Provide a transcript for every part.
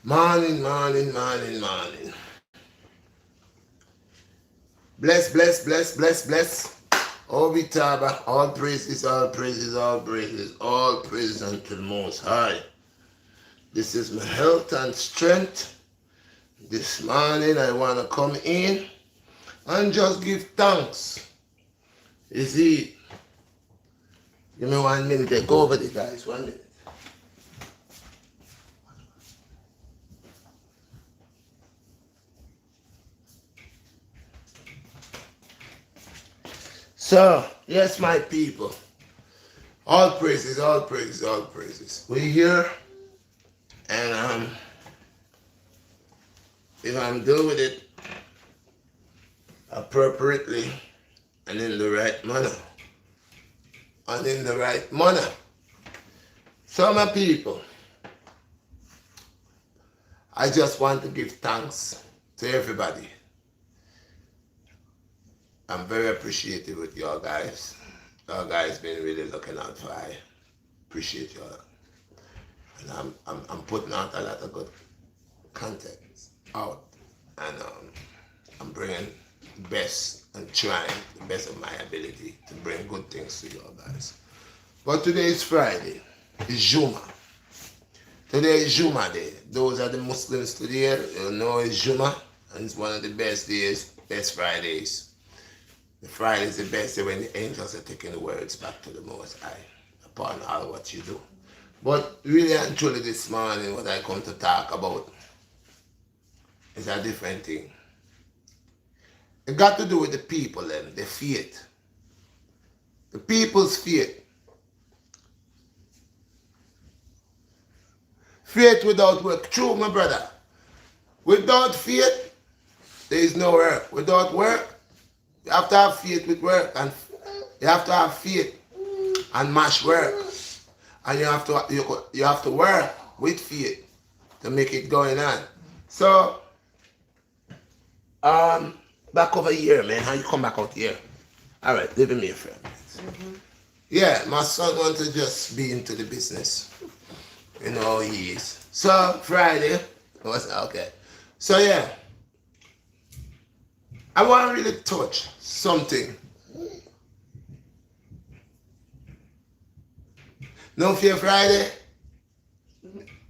Morning, morning, morning, morning. Bless, bless, bless, bless, bless. Oh, Vitaba, all praises, all praises, all praises, all praises unto the Most High. This is my health and strength. This morning I want to come in and just give thanks. You see, give me 1 minute, take over the guys, 1 minute. So, yes, my people, all praises, all praises, all praises. We're here, and if I'm doing it appropriately and in the right manner, so my people, I just want to give thanks to everybody. I'm very appreciative with y'all guys. Y'all guys been really looking out for I appreciate y'all. And I'm putting out a lot of good content out. And I'm bringing the best and trying the best of my ability to bring good things to y'all guys. But today is Friday. It's Juma. Today is Juma Day. Those are the Muslims today. You know it's Juma. And it's one of the best days, best Fridays. The Friday is the best day when the angels are taking the words back to the Most High upon all what you do. But really and truly this morning, what I come to talk about is a different thing. It got to do with the people and the faith. The people's faith. Faith without work. True, my brother. Without faith, there is no work. Without work, you have to have faith with work, and you have to have faith and match work, and you have to work with faith to make it going on. So, back over here, man. How you come back out here? All right, leave me a friend. Yeah, my son wants to just be into the business. You know he is. So Friday was okay. So yeah. I want to really touch something. No Fear Friday?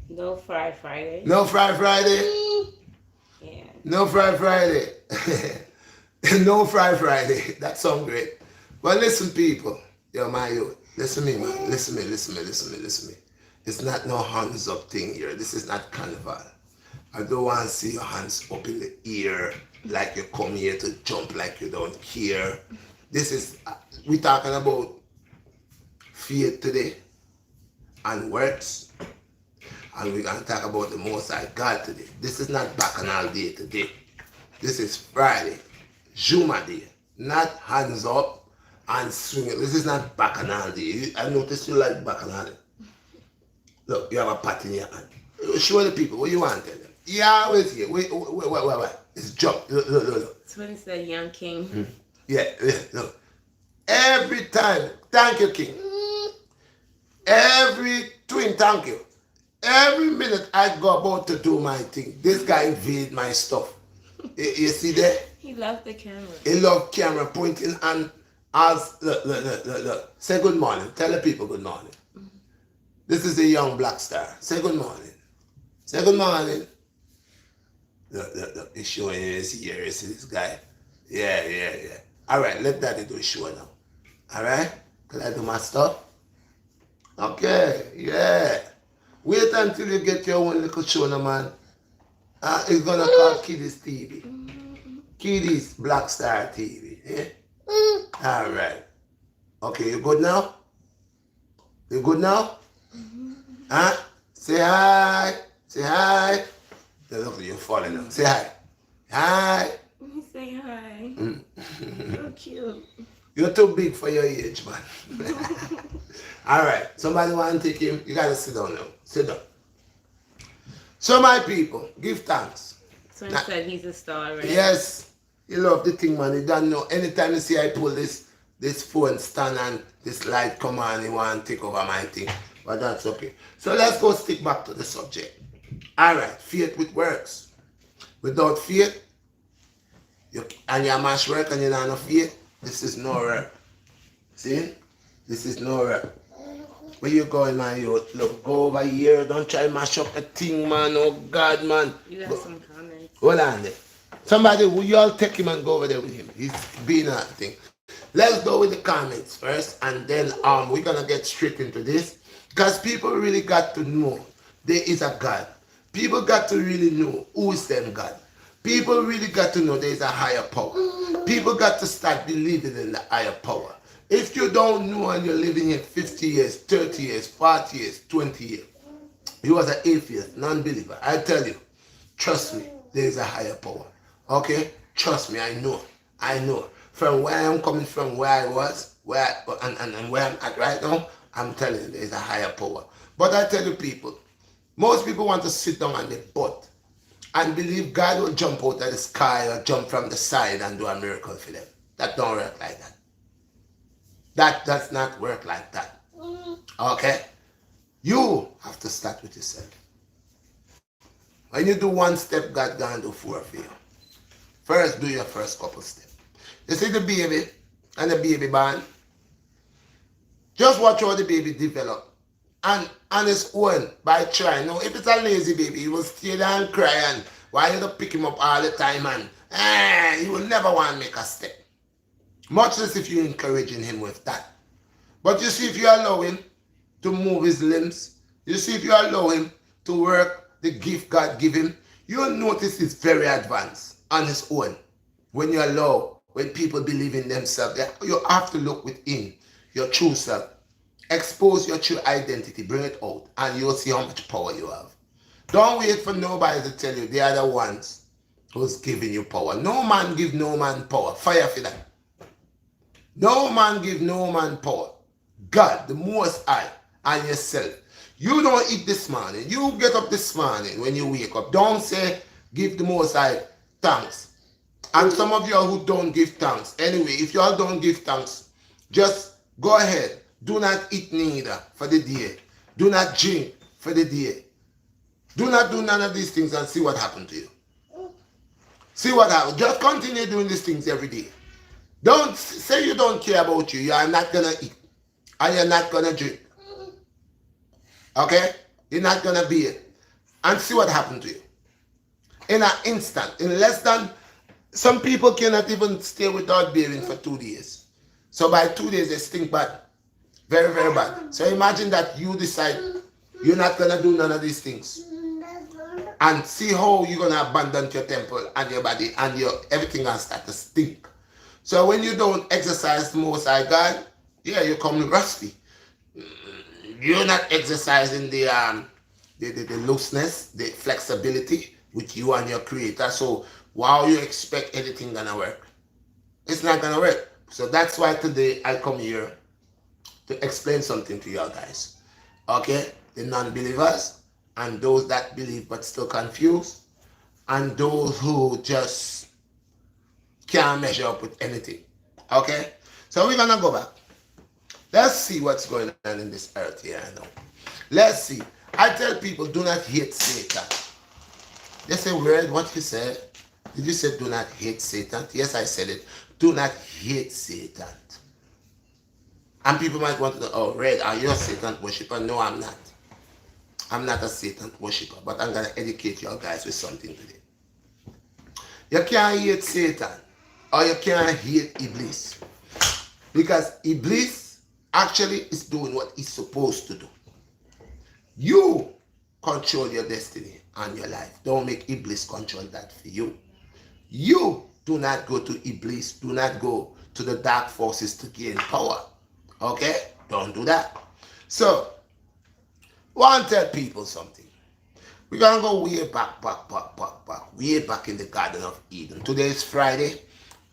No Fry Friday. No Fry Friday? Yeah. No Fry Friday. No Fry Friday. That sounds great. But listen, people. Yo, my youth. Listen to me, man. Listen to me. It's not no hands up thing here. This is not carnival. I don't want to see your hands up in the air like you come here to jump like you don't care. This is, we talking about faith today and works. And we're going to talk about the Most High God today. This is not Bacchanal Day today. This is Friday, Juma Day. Not hands up and swinging. This is not Bacchanal Day. I noticed you like Bacchanal. Look, you have a pot in your hand. Show the people what you want to tell them. Yeah, wait here. Wait. It's jump. Look. That's what he said, young king. Yeah, look. Every time, thank you, King. Every twin, thank you. Every minute I go about to do my thing, this guy invade my stuff. You see that? He loved the camera. He love camera pointing and as look. Say good morning. Tell the people good morning. This is the young BlackStar. Say good morning. Say good morning. Look. He's showing his ear. You see this guy? Yeah. All right, let Daddy do his show now. All right? Can I do my stuff? Okay, yeah. Wait until you get your own little show now, man. It's going to call Kiddies TV. Kiddies BlackStar TV. Yeah? All right. Okay, you good now? You good now? Huh? Say hi. Say hi. Look, you're falling now. Say hi. Hi. Say hi. So cute. You're too big for your age, man. All right. Somebody want to take him? You got to sit down now. Sit down. So, my people, give thanks. So he said he's a star, right? Yes. You love the thing, man. You don't know. Anytime you see I pull this phone stand and this light come on, you want to take over my thing. But that's okay. So let's go stick back to the subject. All right, faith with works. Without faith, and you mash work and you don't have faith, this is no work. See? This is no work. Where you going, man? You look, go over here. Don't try mash up a thing, man. Oh, God, man. You got some comments. Hold on there. Somebody, will you all take him and go over there with him? He's being a thing. Let's go with the comments first, and then we're going to get straight into this. Because people really got to know there is a God. People got to really know who is them God. People really got to know there is a higher power. People got to start believing in the higher power. If you don't know and you're living here 50 years, 30 years, 40 years, 20 years, you was an atheist, non-believer, I tell you, trust me, there is a higher power. Okay? Trust me, I know. I know. From where I'm coming from, where I was, and where I'm at right now, I'm telling you, there is a higher power. But I tell you people, most people want to sit down on their butt and believe God will jump out of the sky or jump from the side and do a miracle for them. That don't work like that. That does not work like that. Okay? You have to start with yourself. When you do one step, God gonna do four for you. First, do your first couple steps. You see the baby and the baby born? Just watch how the baby develop. And on his own, by trying. Now, if it's a lazy baby, he will stay there and cry, and why you don't pick him up all the time, and he will never want to make a step. Much less if you're encouraging him with that. But you see, if you allow him to move his limbs, you see, if you allow him to work the gift God give him, you'll notice he's very advanced on his own. When you allow, when people believe in themselves, you have to look within your true self. Expose your true identity, bring it out, and you'll see how much power you have. Don't wait for nobody to tell you they are the ones who's giving you power. No man give no man power. Fire for that. No man give no man power. God, the Most High, and yourself. You don't eat this morning. You get up this morning when you wake up. Don't say, give the Most High thanks. And some of you who don't give thanks. Anyway, if you all don't give thanks, just go ahead. Do not eat neither for the day. Do not drink for the day. Do not do none of these things and see what happens to you. See what happens. Just continue doing these things every day. Don't say you don't care about you. You are not going to eat. And you're not going to drink. Okay? You're not going to be it. And see what happens to you. In an instant. In less than... Some people cannot even stay without bathing for 2 days. So by 2 days, they stink bad. Very, very bad. So imagine that you decide you're not going to do none of these things. And see how you're going to abandon your temple and your body and your everything going to start to stink. So when you don't exercise the Most High God, yeah, you come rusty. You're not exercising the looseness, the flexibility with you and your Creator. So wow, you expect anything going to work? It's not going to work. So that's why today I come here to explain something to you guys. Okay? The non-believers and those that believe but still confused and those who just can't measure up with anything. Okay? So we're gonna go back. Let's see what's going on in this earth here now. Let's see. I tell people, do not hate Satan. They say, Red, what you said? Did you say do not hate Satan? Yes, I said it. Do not hate Satan. And people might want to know, oh, Red, are you a Satan worshiper? No, I'm not. I'm not a Satan worshiper, but I'm going to educate you guys with something today. You can't hate Satan, or you can't hate Iblis. Because Iblis actually is doing what he's supposed to do. You control your destiny and your life. Don't make Iblis control that for you. You do not go to Iblis. Do not go to the dark forces to gain power. Okay? Don't do that. So, I want to tell people something. We're going to go way back, way back in the Garden of Eden. Today is Friday,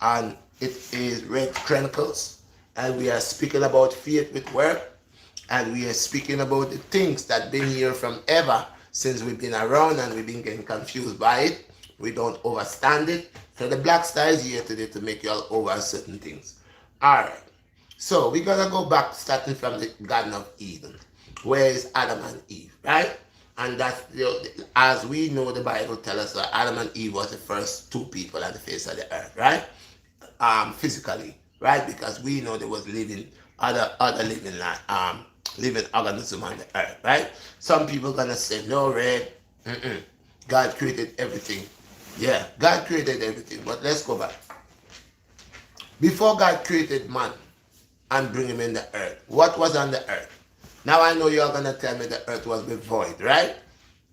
and it is Red Chronicles, and we are speaking about faith with work, and we are speaking about the things that been here from ever since we've been around, and we've been getting confused by it. We don't understand it. So the Black Star is here today to make you all over certain things. All right. So we're going to go back starting from the Garden of Eden. Where is Adam and Eve, right? And that's as we know, the Bible tells us that Adam and Eve was the first two people on the face of the earth, right? Physically, right? Because we know there was living other living living organism on the earth, right? Some people gonna say no, Red. Mm-mm. God created everything. Yeah, God created everything. But let's go back. Before God created man and bring him in the earth, what was on the earth? Now I know you're gonna tell me the earth was void, right?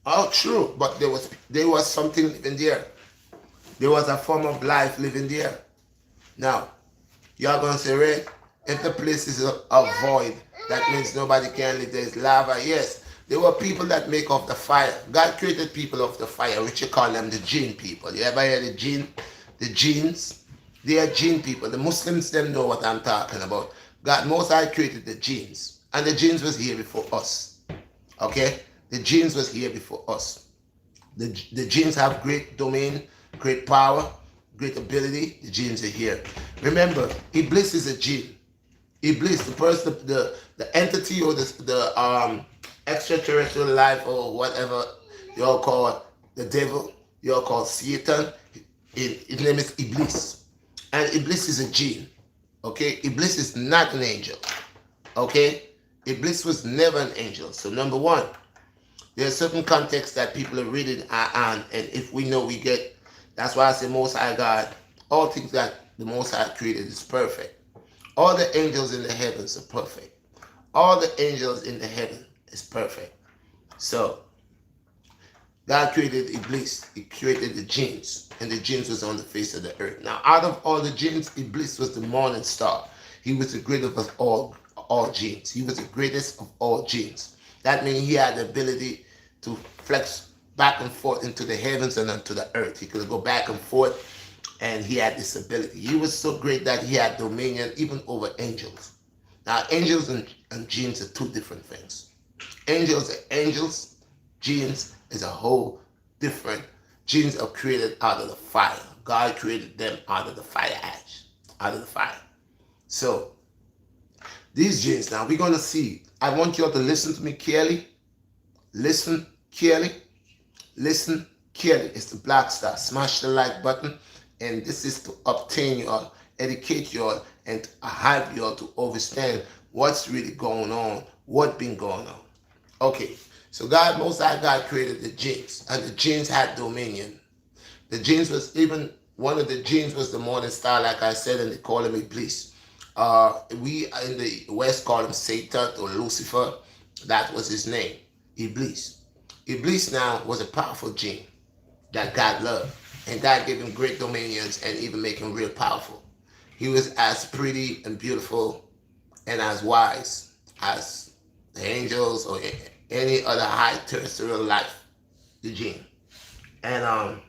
Oh, true. But there was something living there. There was a form of life living there. Now, you're going to say, Ray, if the place is a void, that means nobody can live. There's lava. Yes, there were people that make of the fire. God created people of the fire, which you call them the gene people. You ever hear the genes? They are gene people. The Muslims, them know what I'm talking about. God, Most High created the genes. And the genes was here before us. Okay? The genes was here before us. The genes have great domain, great power, great ability. The genes are here. Remember, Iblis is a gene. Iblis, the person, the entity or the extraterrestrial life or whatever you all call the devil, you all call Satan. His name is Iblis, and Iblis is a gene. Okay, Iblis is not an angel. Okay, Iblis was never an angel. So number one, there's certain context that people are reading and if we know we get, that's why I say Most High God, all things that the Most High created is perfect. All the angels in the heavens are perfect. All the angels in the heaven is perfect. So God created Iblis. He created the jinns, and the jinns was on the face of the earth. Now, out of all the jinns, Iblis was the morning star. He was the greatest of all jinns. He was the greatest of all jinns. That means he had the ability to flex back and forth into the heavens and onto the earth. He could go back and forth, and he had this ability. He was so great that he had dominion even over angels. Now, angels and jinns are two different things. Angels are angels. Jinns is a whole different. Jinns are created out of the fire. God created them out of the fire ash, out of the fire. So, these jinns, now we're going to see. I want you all to listen to me carefully. Listen carefully. Listen carefully. It's the Black Star. Smash the like button. And this is to obtain you all, educate you all, and to help you all to understand what's really going on, what's been going on. Okay, so God, Most High God created the jinns, and the jinns had dominion. The jinns was even, one of the jinns was the morning star, like I said, and they call him Iblis. We in the West call him Satan or Lucifer. That was his name, Iblis. Iblis now was a powerful jinn that God loved, and God gave him great dominions and even make him real powerful. He was as pretty and beautiful and as wise as the angels or any other high terrestrial life, the jinn. And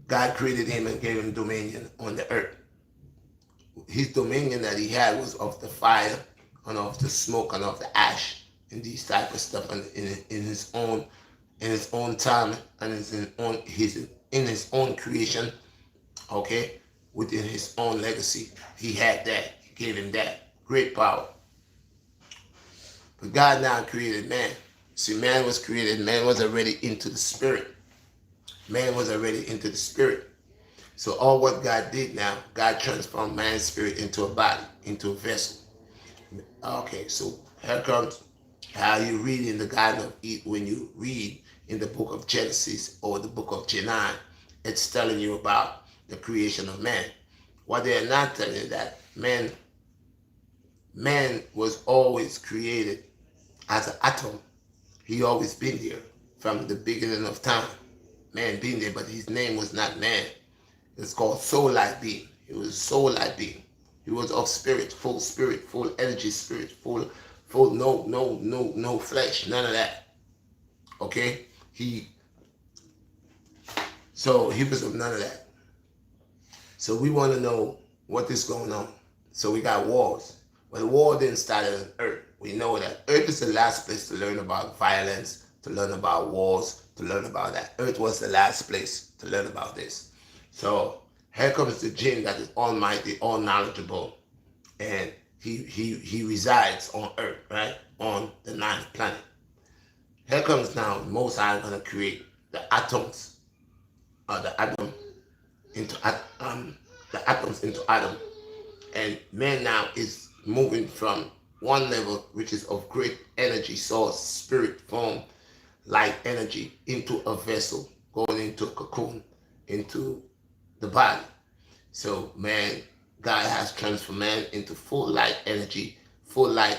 God created him and gave him dominion on the earth. His dominion that he had was of the fire and of the smoke and of the ash and these type of stuff, and in his own time and in his own creation, okay, within his own legacy. He had that. He gave him that great power. But God now created man. See, man was created. Man was already into the spirit. Man was already into the spirit. So all what God did now, God transformed man's spirit into a body, into a vessel. Okay, so here comes how you read in the Garden of Eden. When you read in the book of Genesis or the book of Genesis, it's telling you about the creation of man. What they are not telling you that man was always created as an atom. He always been there from the beginning of time. Man been there, but his name was not man. It's called soul-like being. He was soul-like being. He was of spirit, full energy spirit, full no flesh, none of that. Okay? So he was of none of that. So we want to know what is going on. So we got wars. Well, the war didn't start on Earth. We know that Earth is the last place to learn about violence, to learn about wars, to learn about that. Earth was the last place to learn about this. So here comes the jinn that is almighty, all knowledgeable, and he resides on Earth, right? On the ninth planet. Here comes now, Most High going to create the atoms, or the atom into the atoms into atom, and man now is moving from one level, which is of great energy, source, spirit, form, light energy, into a vessel, going into a cocoon, into the body. So man, God has transformed man into full light energy, full light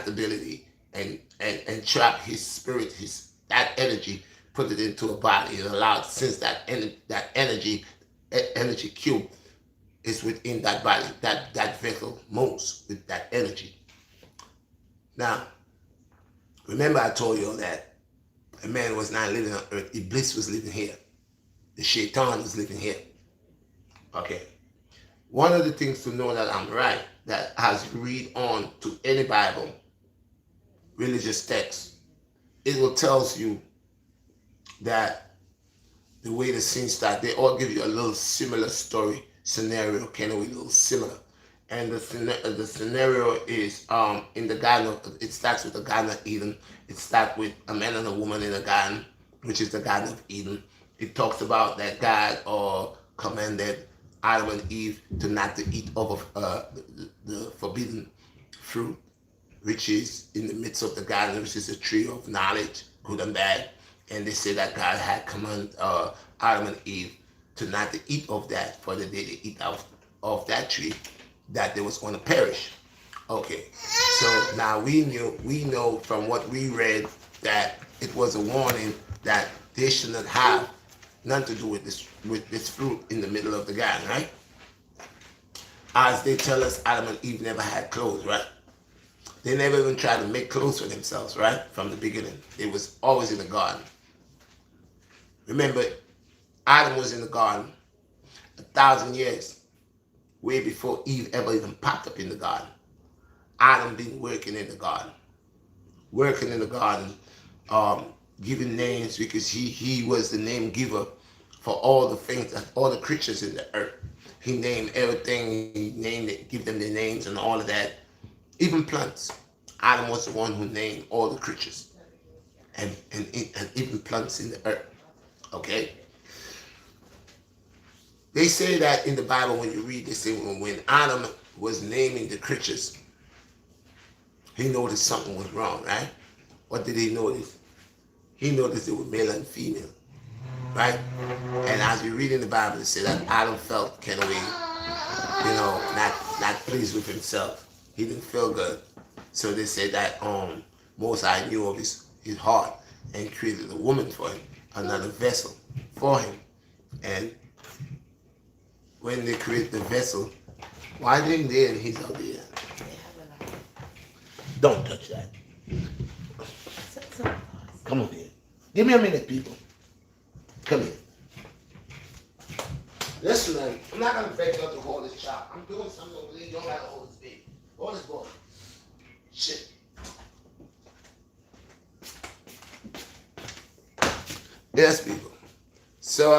ability, and trap his spirit, his that energy, put it into a body, and allowed, since that energy cube is within that body, that vessel moves with that energy. Now, remember I told you that a man was not living on earth, Iblis was living here. The Shaitan was living here. Okay. One of the things to know that I'm right, that as you read on to any Bible, religious text, it will tells you that the way the scene starts, they all give you a little similar story, scenario, kind of a little similar. And the scenario is in the garden of, it starts with the Garden of Eden. It starts with a man and a woman in a garden, which is the Garden of Eden. It talks about that God commanded Adam and Eve to not to eat of the forbidden fruit, which is in the midst of the garden, which is a tree of knowledge, good and bad. And they say that God had commanded Adam and Eve to not to eat of that, for the day they eat of that tree, that they was going to perish. Okay, so now we know from what we read that it was a warning that they should not have nothing to do with this fruit in the middle of the garden, right? As they tell us, Adam and Eve never had clothes, right? They never even tried to make clothes for themselves, right? From the beginning. It was always in the garden. Remember, Adam was in the garden 1,000 years, way before Eve ever even popped up in the garden. Adam been working in the garden. Giving names, because he was the name giver for all the things, all the creatures in the earth. He named everything. He named it, give them their names and all of that. Even plants. Adam was the one who named all the creatures and even plants in the earth. Okay. They say that in the Bible, when you read, they say when Adam was naming the creatures, he noticed something was wrong, right? What did he notice? He noticed it was male and female, right? And as you read in the Bible, it says that Adam felt kind of, not pleased with himself. He didn't feel good. So they said that Most High knew of his heart and created a woman for him, another vessel for him. And when they create the vessel, why didn't they and he's out there? Don't touch that. Come on here. Give me a minute, people. Come here. Listen, man, I'm not going to beg you to hold this child. I'm doing something over there. You don't got to hold this baby. Hold this boy. Shit. Yes, people. So,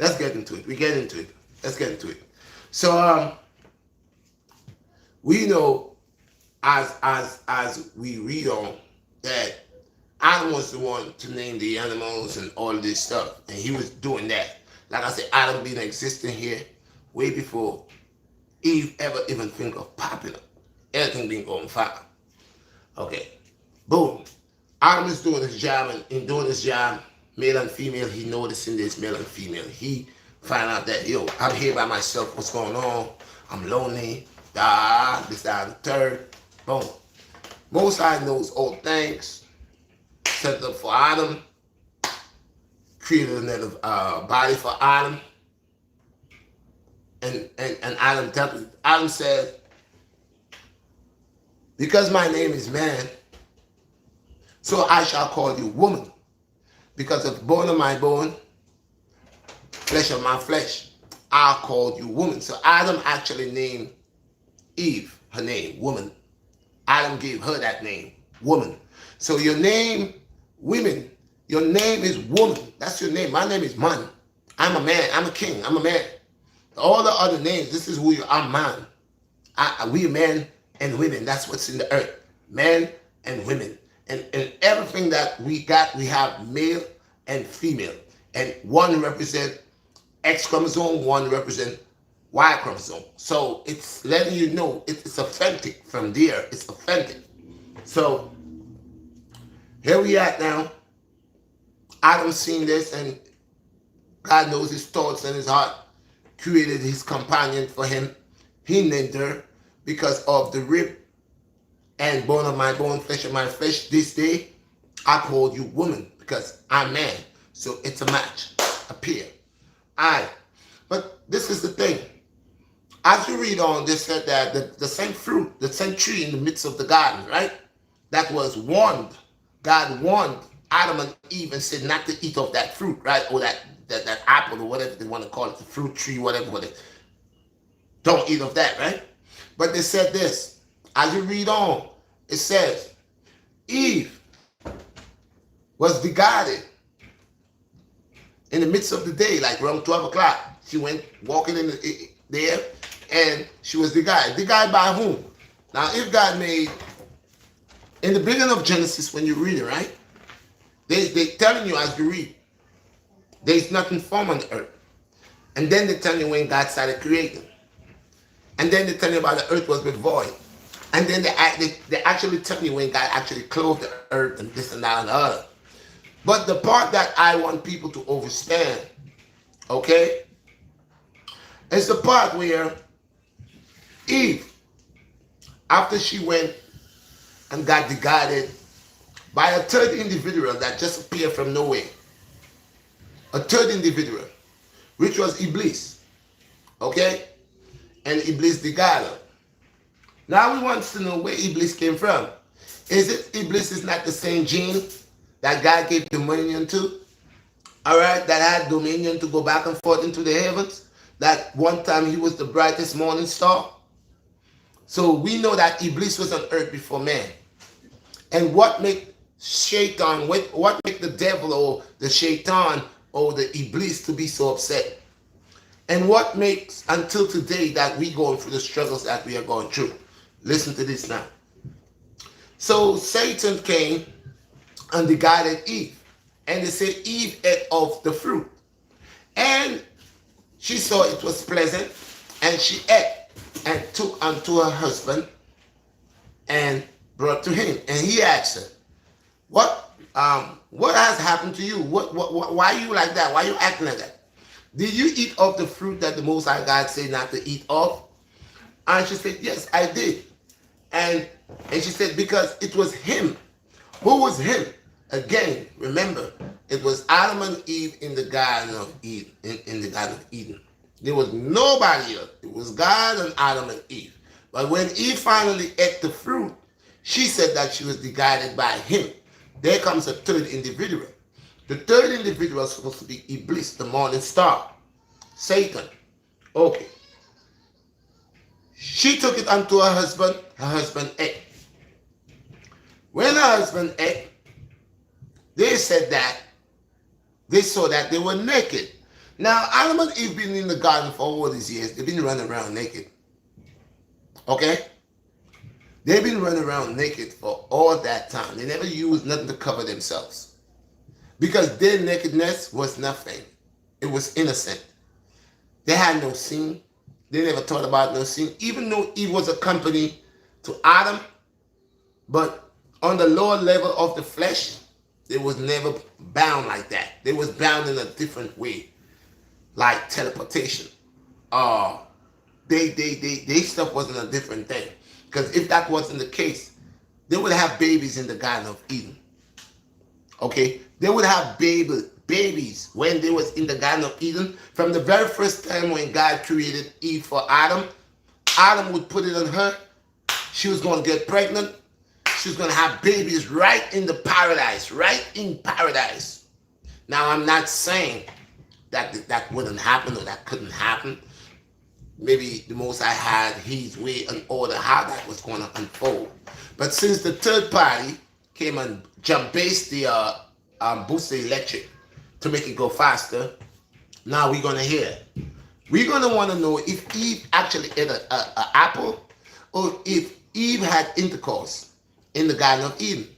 let's get into it. Let's get into it. So, we know as we read on that Adam was the one to name the animals and all this stuff, and he was doing that. Like I said, Adam been existing here way before Eve ever even think of popping up. Everything been going fine. Okay, boom. Adam is doing his job, and in doing his job, male and female, he noticing this male and female. He find out that, I'm here by myself. What's going on? I'm lonely. This, that, and the third. Boom. Most High knows all things. Set up for Adam. Created another body for Adam. And Adam said, because my name is man, so I shall call you woman. Because of bone of my bone, flesh of my flesh, I'll call you woman. So Adam actually named Eve, her name, woman. Adam gave her that name, woman. So your name, women, your name is woman. That's your name. My name is man. I'm a man. I'm a king. I'm a man. All the other names, this is who you are, man. We men and women. That's what's in the earth. Men and women. And everything that we got, we have male and female. And one represent X chromosome, one represent Y chromosome. So it's letting you know it's authentic from there. It's authentic. So here we at now. Adam seen this, and God knows his thoughts and his heart. Created his companion for him. He named her because of the rib and bone of my bone, flesh of my flesh. This day I called you woman because I'm man. So it's a match, a pair. Alright. But this is the thing. As you read on, they said that the same fruit, the same tree in the midst of the garden, right? That was warned. God warned Adam and Eve and said not to eat of that fruit, right? Or that apple or whatever they want to call it, the fruit tree, whatever. Don't eat of that, right? But they said this. As you read on, it says, Eve was beguiled in the midst of the day, like around 12 o'clock. She went walking in there, and she was beguiled. Beguiled by whom? Now, if God made, in the beginning of Genesis, when you read it, right? They telling you as you read, there's nothing formed on the earth. And then they tell you when God started creating. And then they tell you about the earth was void. And then they actually tell you when God actually clothed the earth and this and that and the other. But the part that I want people to understand, okay, is the part where Eve, after she went and got beguiled by a third individual that just appeared from nowhere, a third individual, which was Iblis, okay, and Iblis beguiled her. Now we want to know where Iblis came from. Is it Iblis is not the same gene that God gave dominion to? All right, that had dominion to go back and forth into the heavens. That one time he was the brightest morning star. So we know that Iblis was on earth before man. And what make Shaitan, what make the devil or the Shaitan or the Iblis to be so upset? And what makes until today that we going through the struggles that we are going through? Listen to this now. So Satan came and beguiled Eve. And they said Eve ate of the fruit. And she saw it was pleasant. And she ate and took unto her husband and brought to him. And he asked her, what has happened to you? Why are you like that? Why are you acting like that? Did you eat of the fruit that the Most High God said not to eat of? And she said, yes, I did. And she said, because it was him. Who was him? Again, remember, it was Adam and Eve in the Garden of Eden. In the Garden of Eden. There was nobody else. It was God and Adam and Eve. But when Eve finally ate the fruit, she said that she was beguiled by him. There comes a third individual. The third individual is supposed to be Iblis, the morning star. Satan. Okay. She took it unto her husband ate. When her husband ate, they said that, they saw that they were naked. Now, Adam and Eve been in the garden for all these years. They've been running around naked. Okay? They've been running around naked for all that time. They never used nothing to cover themselves. Because their nakedness was nothing. It was innocent. They had no sin. They never thought about no sin. Even though Eve was a company to Adam, but on the lower level of the flesh, they was never bound like that. They was bound in a different way, like teleportation. They stuff wasn't a different thing. Because if that wasn't the case, they would have babies in the Garden of Eden. Okay? They would have babies when they was in the Garden of Eden. From the very first time when God created Eve for Adam, Adam would put it on her. She was going to get pregnant. She was going to have babies right in the paradise. Right in paradise. Now, I'm not saying that wouldn't happen or that couldn't happen. Maybe the Most High had his way and order how that was going to unfold. But since the third party came and jump-based the booster electric to make it go faster, now we're going to hear. We're going to want to know if Eve actually ate an apple or if Eve had intercourse in the Garden of Eden.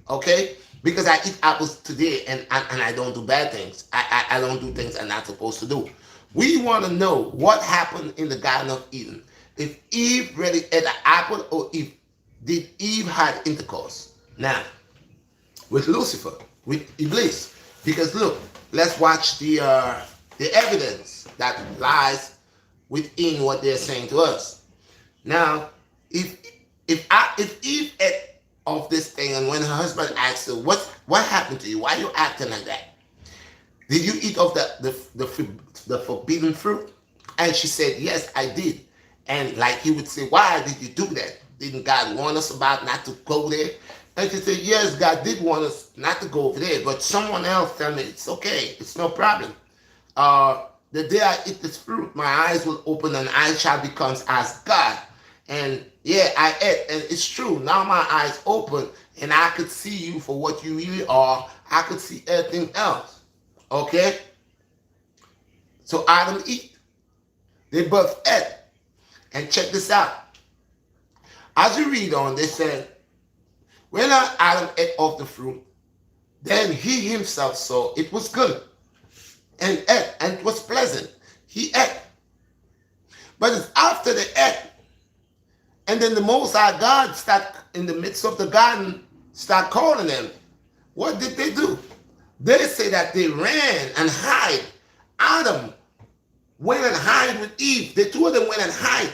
Okay? Because I eat apples today and I don't do bad things. I don't do things I'm not supposed to do. We want to know what happened in the Garden of Eden. If Eve really ate an apple or if did Eve had intercourse? Now, with Lucifer, with Iblis. Because look, let's watch the evidence that lies within what they're saying to us. Now, if Eve ate of this thing, and when her husband asked her, "What happened to you? Why are you acting like that? Did you eat of the forbidden fruit?" And she said, "Yes, I did." And like he would say, "Why did you do that? Didn't God warn us about not to go there?" And she said, "Yes, God did warn us not to go over there, but someone else tell me it's okay, it's no problem. The day I eat this fruit, my eyes will open and I shall become as God." And yeah, I ate, and it's true. Now my eyes open, and I could see you for what you really are. I could see everything else. Okay? So Adam eat. They both ate. And check this out. As you read on, they said, when Adam ate of the fruit, then he himself saw it was good, and ate, and it was pleasant. He ate. But it's after they ate, and then the Most High God start in the midst of the garden, start calling them. What did they do? They say that they ran and hide. Adam went and hide with Eve. The two of them went and hide.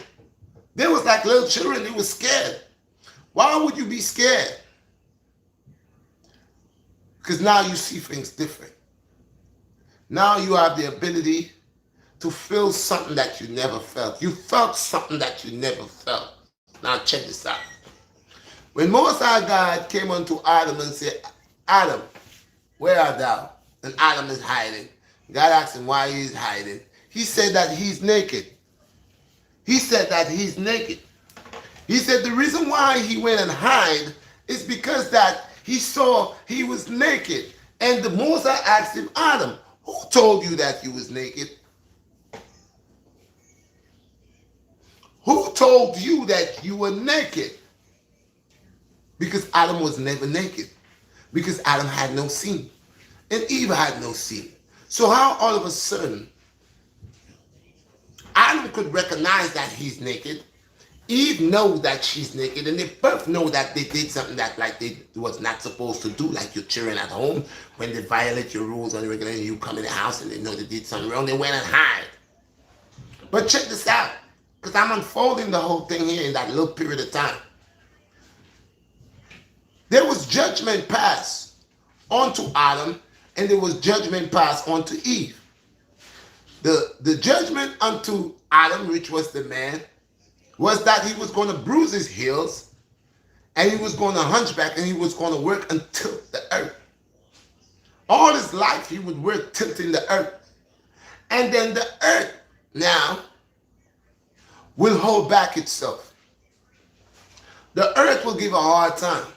They was like little children. They were scared. Why would you be scared? Because now you see things different. Now you have the ability to feel something that you never felt. You felt something that you never felt. Now check this out. When Most High God came unto Adam and said, "Adam, where art thou?" And Adam is hiding. God asked him why he is hiding. He said that he's naked. He said that he's naked. He said the reason why he went and hid is because that he saw he was naked. And the Most High asked him, "Adam, who told you that you was naked? Who told you that you were naked?" Because Adam was never naked. Because Adam had no sin. And Eve had no sin. So how all of a sudden Adam could recognize that he's naked. Eve knows that she's naked, and they both know that they did something that like they was not supposed to do, like your children at home. When they violate your rules on the regular, you come in the house and they know they did something wrong, they went and hide. But check this out, because I'm unfolding the whole thing here in that little period of time. There was judgment passed onto Adam, and there was judgment passed onto Eve. The judgment unto Adam, which was the man, was that he was going to bruise his heels, and he was going to hunchback, and he was going to work until the earth. All his life he would work tilting the earth. And then the earth now will hold back itself. The earth will give a hard time.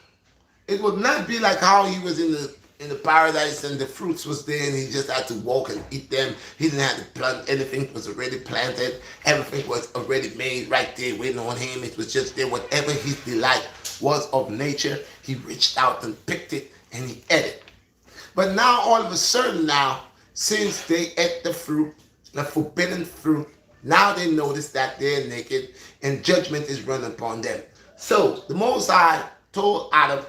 It would not be like how he was in the paradise and the fruits was there and he just had to walk and eat them. He didn't have to plant anything. It was already planted. Everything was already made right there waiting on him. It was just there. Whatever his delight was of nature, he reached out and picked it and he ate it. But now all of a sudden now, since they ate the fruit, the forbidden fruit, now they notice that they're naked and judgment is run upon them. So the Most High told Adam,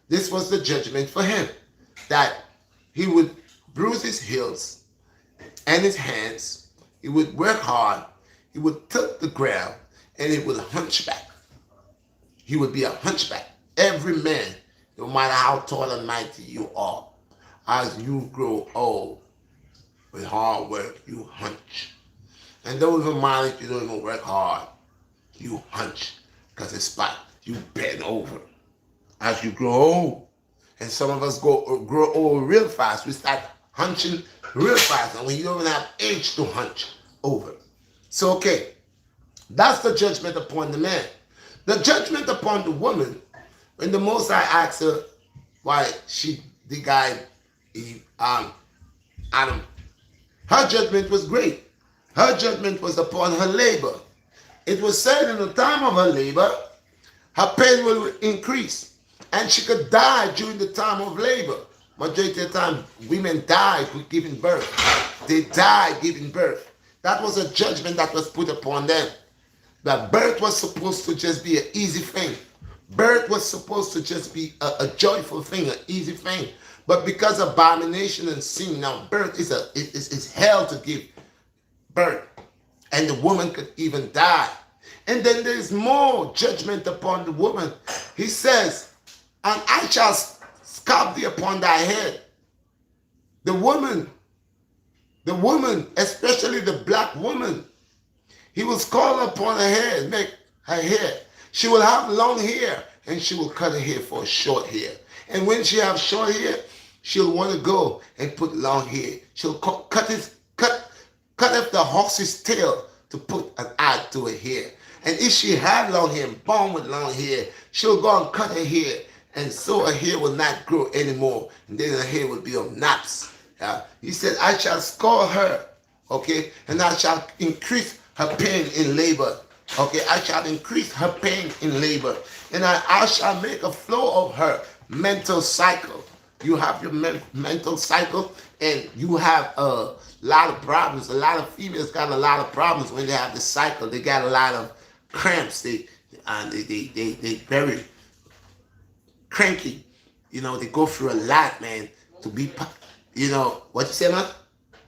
this was the judgment for him, that he would bruise his heels and his hands, he would work hard, he would tilt the ground, and he would hunchback. He would be a hunchback. Every man, no matter how tall and mighty you are, as you grow old, with hard work, you hunch. And don't even mind if you don't even work hard, you hunch, because it's like you bend over. As you grow old, and some of us grow old real fast, we start hunching real fast, and when you don't even have age to hunch over. So, okay, that's the judgment upon the man. The judgment upon the woman, when the Most High asked her why she beguiled Adam, her judgment was great. Her judgment was upon her labor. It was said in the time of her labor, her pain will increase. And she could die during the time of labor. Majority of the time, women died with giving birth. They died giving birth. That was a judgment that was put upon them. That birth was supposed to just be an easy thing. Birth was supposed to just be a joyful thing, an easy thing. But because of abomination and sin, now birth is hell to give birth. And the woman could even die. And then there's more judgment upon the woman. He says, and I shall scalp thee upon thy head. The woman, especially the black woman, he will call upon her head, make her hair. She will have long hair, and she will cut her hair for short hair. And when she have short hair, she'll want to go and put long hair. She'll cut off the horse's tail to put an eye to her hair. And if she had long hair, born with long hair, she'll go and cut her hair, and so her hair will not grow anymore, and then her hair will be on naps. He said, I shall scour her, okay, and I shall increase her pain in labor. Okay, I shall increase her pain in labor, and I shall make a flow of her mental cycle. You have your mental cycle, and you have a lot of problems. A lot of females got a lot of problems when they have the cycle. They got a lot of cramps. They very cranky. You know, they go through a lot, man. To be, you know, what you say, man?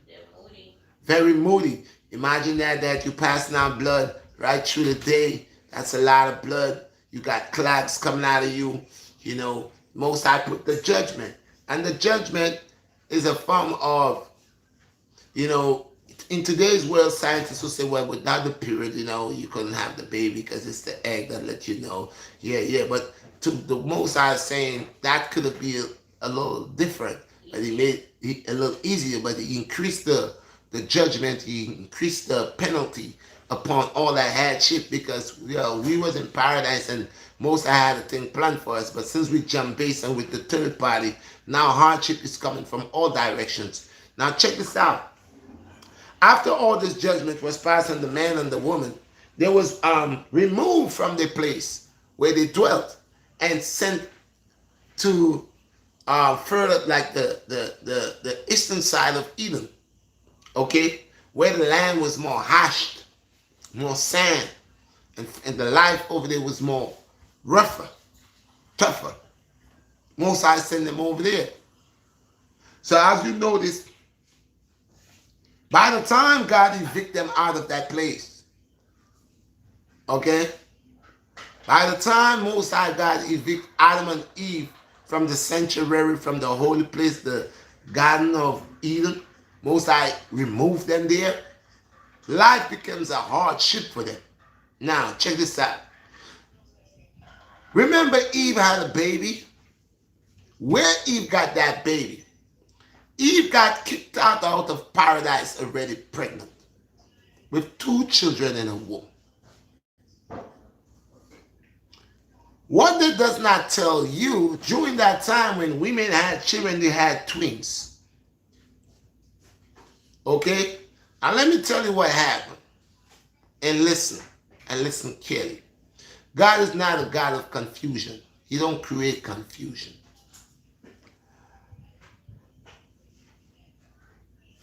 They're moody. Very moody. Imagine that you passing out blood right through the day. That's a lot of blood. You got clots coming out of you. You know, Most High put the judgment. And the judgment is a form of, you know, in today's world, scientists will say, well, without the period, you know, you couldn't have the baby because it's the egg that let you know. Yeah. But to the Most High saying that could have been a little different. But he made it a little easier, but he increased the judgment, he increased the penalty upon all that hardship because we was in paradise and Most High had a thing planned for us. But since we jumped base and with the third party, now hardship is coming from all directions. Now check this out. After all this judgment was passed on the man and the woman, they was removed from the place where they dwelt and sent to further, like the eastern side of Eden, okay, where the land was more hashed, more sand, and the life over there was more rougher, tougher. Most I send them over there. So as you notice, by the time God evict them out of that place, okay, by the time Most High God evict Adam and Eve from the sanctuary, from the holy place, the Garden of Eden, Most High removed them there, life becomes a hardship for them. Now, check this out. Remember Eve had a baby? Where Eve got that baby? Eve got kicked out of paradise already pregnant with 2 children in her womb. What that does not tell you, during that time when women had children, they had twins. Okay? And let me tell you what happened. And listen carefully. God is not a God of confusion. He don't create confusion.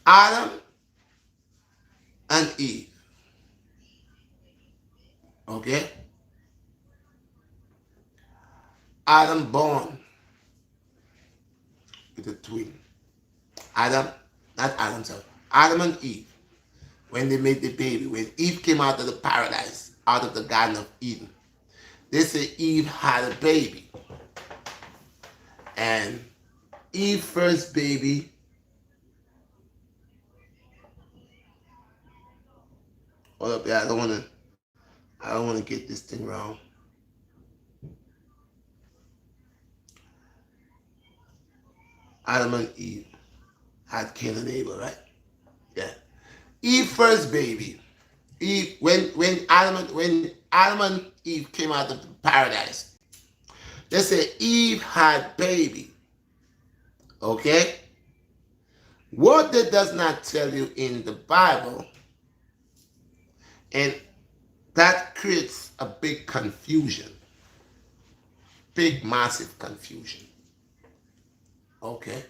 Adam and Eve. Okay? Adam born with a twin. Adam and Eve. When they made the baby, when Eve came out of the paradise, out of the Garden of Eden, they say Eve had a baby. And Eve's first baby hold up, yeah, I don't wanna get this thing wrong. Adam and Eve had Cain and Abel, right? Yeah. Eve's first baby. Eve, when Adam and Eve came out of the paradise, they say Eve had baby. Okay? What that does not tell you in the Bible, and that creates a big confusion. big, massive confusion. Okay?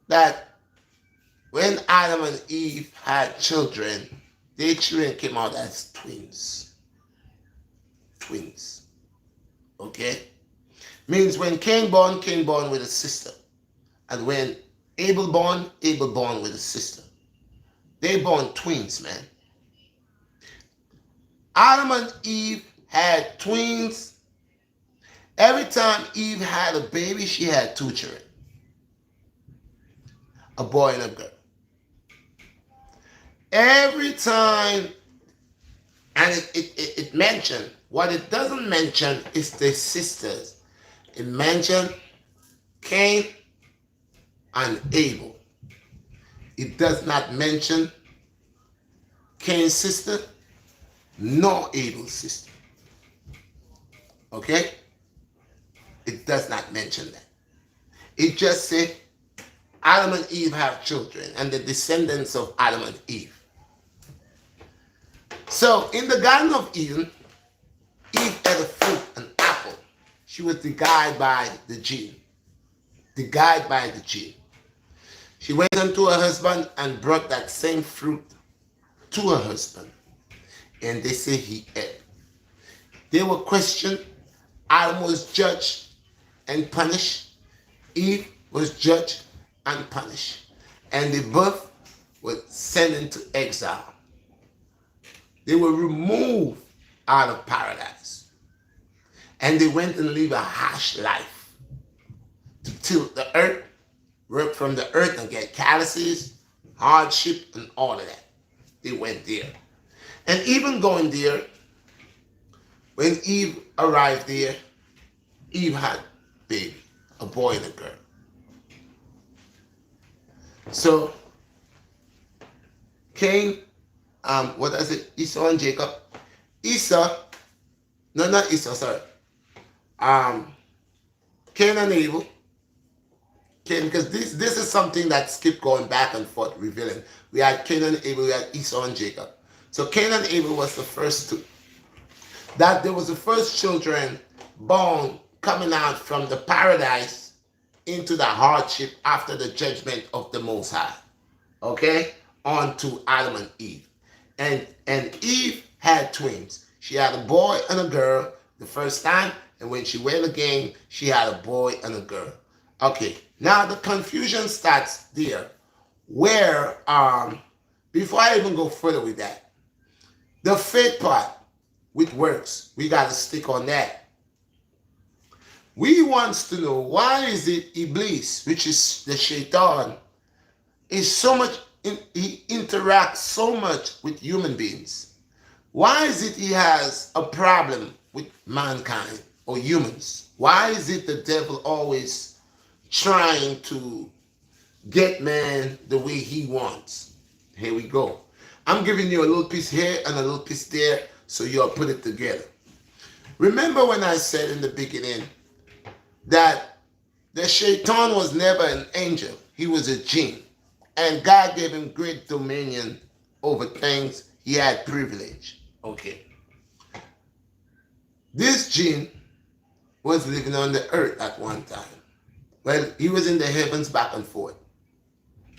That when Adam and Eve had children, their children came out as twins. Twins. Okay? Means when Cain born with a sister. And when Abel born with a sister. They born twins, man. Adam and Eve had twins. Every time Eve had a baby, she had two children. A boy and a girl. Every time, and it mentioned, what it doesn't mention is the sisters. It mentioned Cain and Abel. It does not mention Cain's sister nor Abel's sister. Okay? It does not mention that. It just says Adam and Eve have children and the descendants of Adam and Eve. So in the Garden of Eden, Eve had a fruit, an apple. She was the guide by the gene. The guide by the gene. She went unto her husband and brought that same fruit to her husband. And they say he ate. They were questioned. Adam was judged and punished. Eve was judged and punished. And they both were sent into exile. They were removed out of paradise. And they went and lived a harsh life to till the earth, work from the earth and get calluses, hardship, and all of that. They went there. And even going there, when Eve arrived there, Eve had a baby, a boy and a girl. So, Cain, what is it? Esau and Jacob. Cain and Abel. Cain, because this is something that kept going back and forth, revealing. We had Cain and Abel, we had Esau and Jacob. So Cain and Abel was the first two. That there was the first children born coming out from the paradise into the hardship after the judgment of the Most High. Okay? On to Adam and Eve. And Eve had twins. She had a boy and a girl the first time, and when she went again, she had a boy and a girl. Okay, now the confusion starts there, where, before I even go further with that, the faith part with works, we got to stick on that. We wants to know, why is it Iblis, which is the shaitan, is so much, he interacts so much with human beings? Why is it he has a problem with mankind or humans? Why is it the devil always trying to get man the way he wants? Here we go. I'm giving you a little piece here and a little piece there, so you'll put it together. Remember when I said in the beginning that the shaitan was never an angel, he was a jinn. And God gave him great dominion over things. He had privilege. Okay. This jinn was living on the earth at one time. Well, he was in the heavens back and forth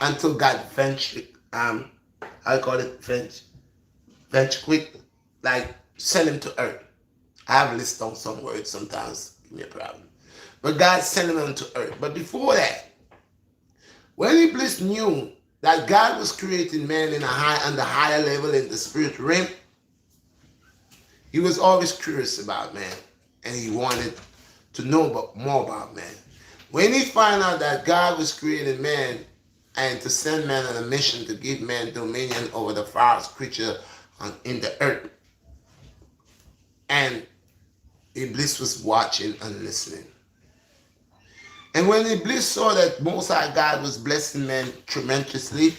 until God ventured, I call it venture quick, like send him to earth. I have a list on some words sometimes, give me a problem. But God sent him onto earth. But before that, when Iblis knew that God was creating man in on the higher level in the spirit realm, he was always curious about man, and he wanted to know more about man. When he found out that God was creating man and to send man on a mission to give man dominion over the foulest creature in the earth, and Iblis was watching and listening. And when Iblis saw that Most High God was blessing man tremendously,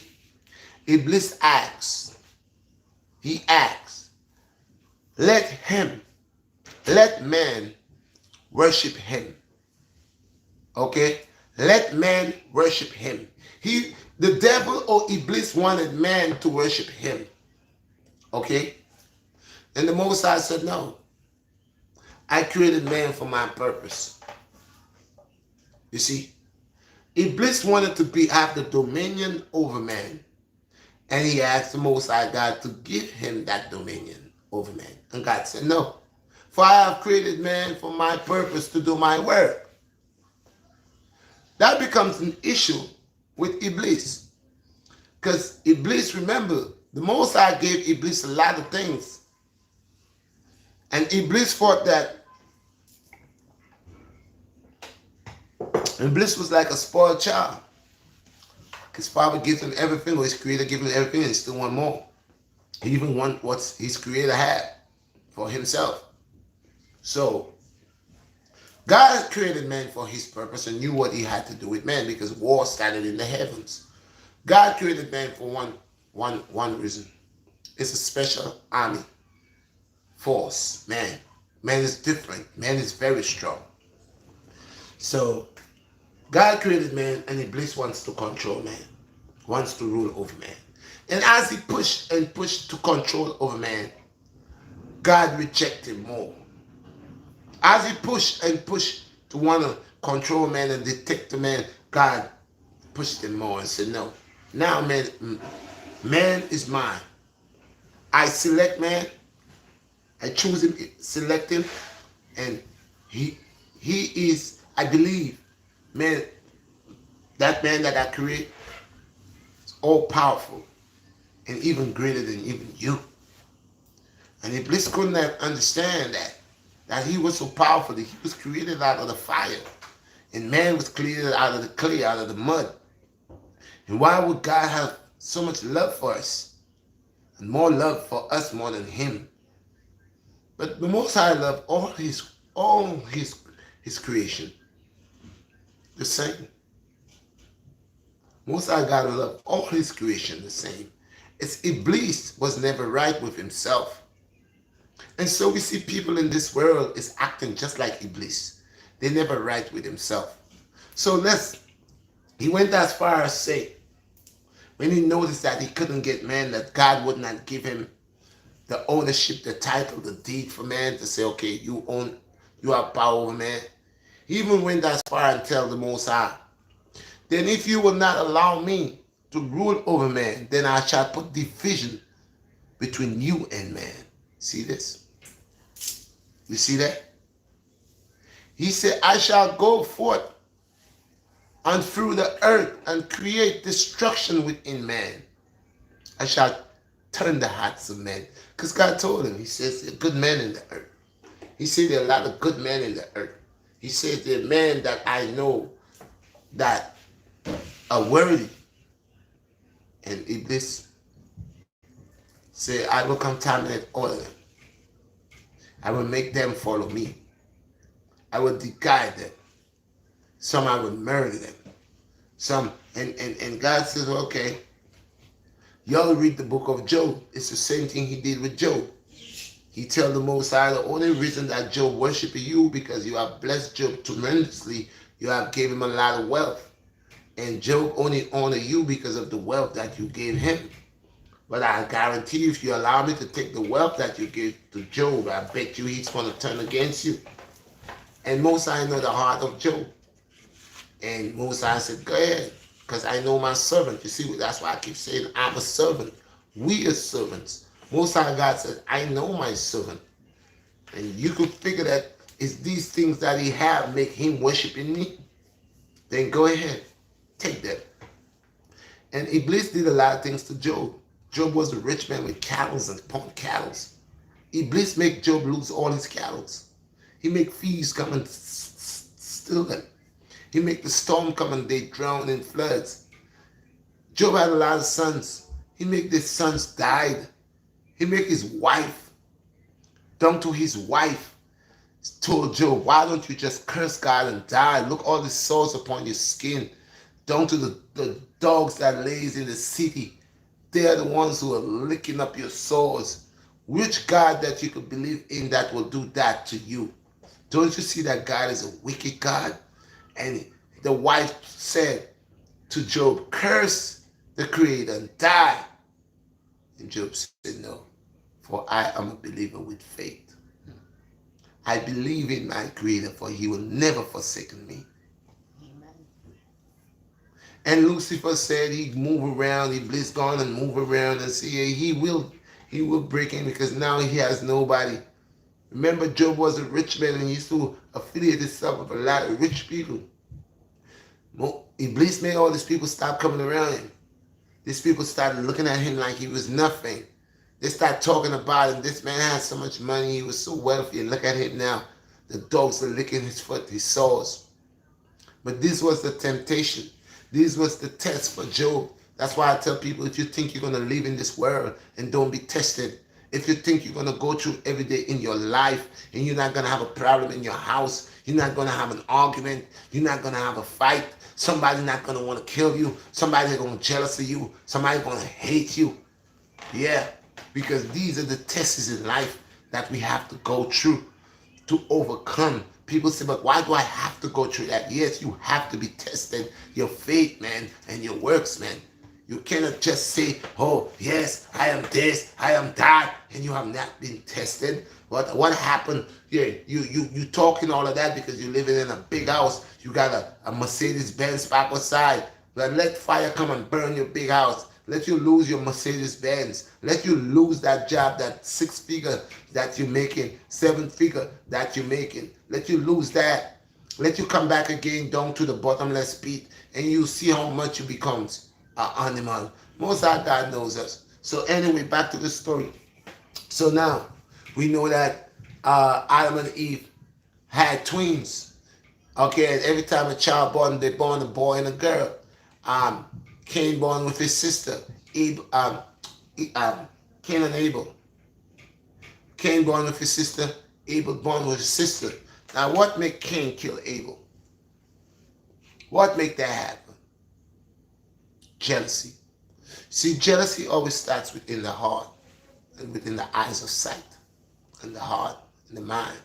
Iblis asks, let man worship him. Okay? Let man worship him. The devil or Iblis wanted man to worship him. Okay? And the Most High said, no. I created man for my purpose. You see, Iblis wanted to have the dominion over man. And he asked the Most High God to give him that dominion over man. And God said, no. For I have created man for my purpose to do my work. That becomes an issue with Iblis. Because Iblis, remember, the Most High gave Iblis a lot of things. And Iblis thought that Iblis was like a spoiled child. His father gives him everything, or his creator gives him everything, and he still want more. He even want what his creator had for himself. So, God created man for his purpose and knew what he had to do with man, because war started in the heavens. God created man for one reason. It's a special army force, man. Man is different. Man is very strong. So, God created man, and Iblis wants to control man, wants to rule over man. And as he pushed and pushed to control over man, God rejected him more. As he pushed and pushed to want to control man and detect the man, God pushed him more and said, no. Now man is mine. I select man. I choose him, select him, and he is, I believe, man, that man that I create is all powerful and even greater than even you. And Iblis couldn't understand that he was so powerful, that he was created out of the fire, and man was created out of the clay, out of the mud. And why would God have so much love for us, and more love for us more than him? But the Most High loved all his creation the same. Most High God loved all his creation the same. It's Iblis was never right with himself. And so we see people in this world is acting just like Iblis. They never right with himself. So he went as far as say, when he noticed that he couldn't get man, that God would not give him the ownership, the title, the deed for man to say, okay, you have power over man. He even went as far and tell the Most High, then if you will not allow me to rule over man, then I shall put division between you and man. See this? You see that? He said, I shall go forth and through the earth and create destruction within man. I shall turn the hearts of men. Because God told him, he says, there are good men in the earth. He said there are a lot of good men in the earth. He said there are men that I know that are worthy. And Iblis said, I will contaminate all of them. I will make them follow me. I will guide them. Some I will murder them. Some, and God says, okay, y'all read the book of Job. It's the same thing he did with Job. He tell the Most High, the only reason that Job worship you because you have blessed Job tremendously. You have gave him a lot of wealth. And Job only honor you because of the wealth that you gave him. But I guarantee you, if you allow me to take the wealth that you gave to Job, I bet you he's going to turn against you. And Most High know the heart of Job. And Most High said, go ahead, because I know my servant. You see, that's why I keep saying I'm a servant. We are servants. Most High God said, I know my servant. And you could figure that it's these things that he have make him worshiping me. Then go ahead, take that. And Iblis did a lot of things to Job. Job was a rich man with cattle and pawned cattle. Iblis make Job lose all his cattle. He make thieves come and steal them. He make the storm come and they drown in floods. Job had a lot of sons. He make the sons died. He make his wife, down to his wife, told Job, why don't you just curse God and die? Look, all the sores upon your skin, down to the dogs that lays in the city. They're the ones who are licking up your sores. Which God that you could believe in that will do that to you? Don't you see that God is a wicked God? And the wife said to Job, curse the Creator and die. And Job said, no, for I am a believer with faith. I believe in my Creator, for He will never forsake me. And Lucifer said he'd move around, Iblis gone and move around and see he will break in because now he has nobody. Remember, Job was a rich man and he used to affiliate himself with a lot of rich people. Iblis made all these people stop coming around him. These people started looking at him like he was nothing. They started talking about him. This man had so much money. He was so wealthy. And look at him now. The dogs are licking his foot, his sores. But this was the temptation. This was the test for Job. That's why I tell people, if you think you're going to live in this world and don't be tested, if you think you're going to go through every day in your life and you're not going to have a problem in your house, you're not going to have an argument, you're not going to have a fight, somebody's not going to want to kill you, somebody's going to jealous of you, somebody's going to hate you. Yeah, because these are the tests in life that we have to go through to overcome. People say, but why do I have to go through that? Yes, you have to be tested. Your faith, man, and your works, man. You cannot just say, oh, yes, I am this, I am that, and you have not been tested. What happened? Yeah, you talking all of that because you're living in a big house. You got a Mercedes-Benz back outside. But let fire come and burn your big house. Let you lose your Mercedes-Benz. Let you lose that job, that 6-figure that you're making, 7-figure that you're making. Let you lose that. Let you come back again down to the bottomless pit, and you see how much you becomes an animal. Most of God knows us. So anyway, back to the story. So now we know that Adam and Eve had twins. Okay, and every time a child born, they born a boy and a girl. Cain born with his sister, Cain and Abel. Cain born with his sister, Abel born with his sister. Now, what made Cain kill Abel? What made that happen? Jealousy. See, jealousy always starts within the heart and within the eyes of sight and the heart and the mind.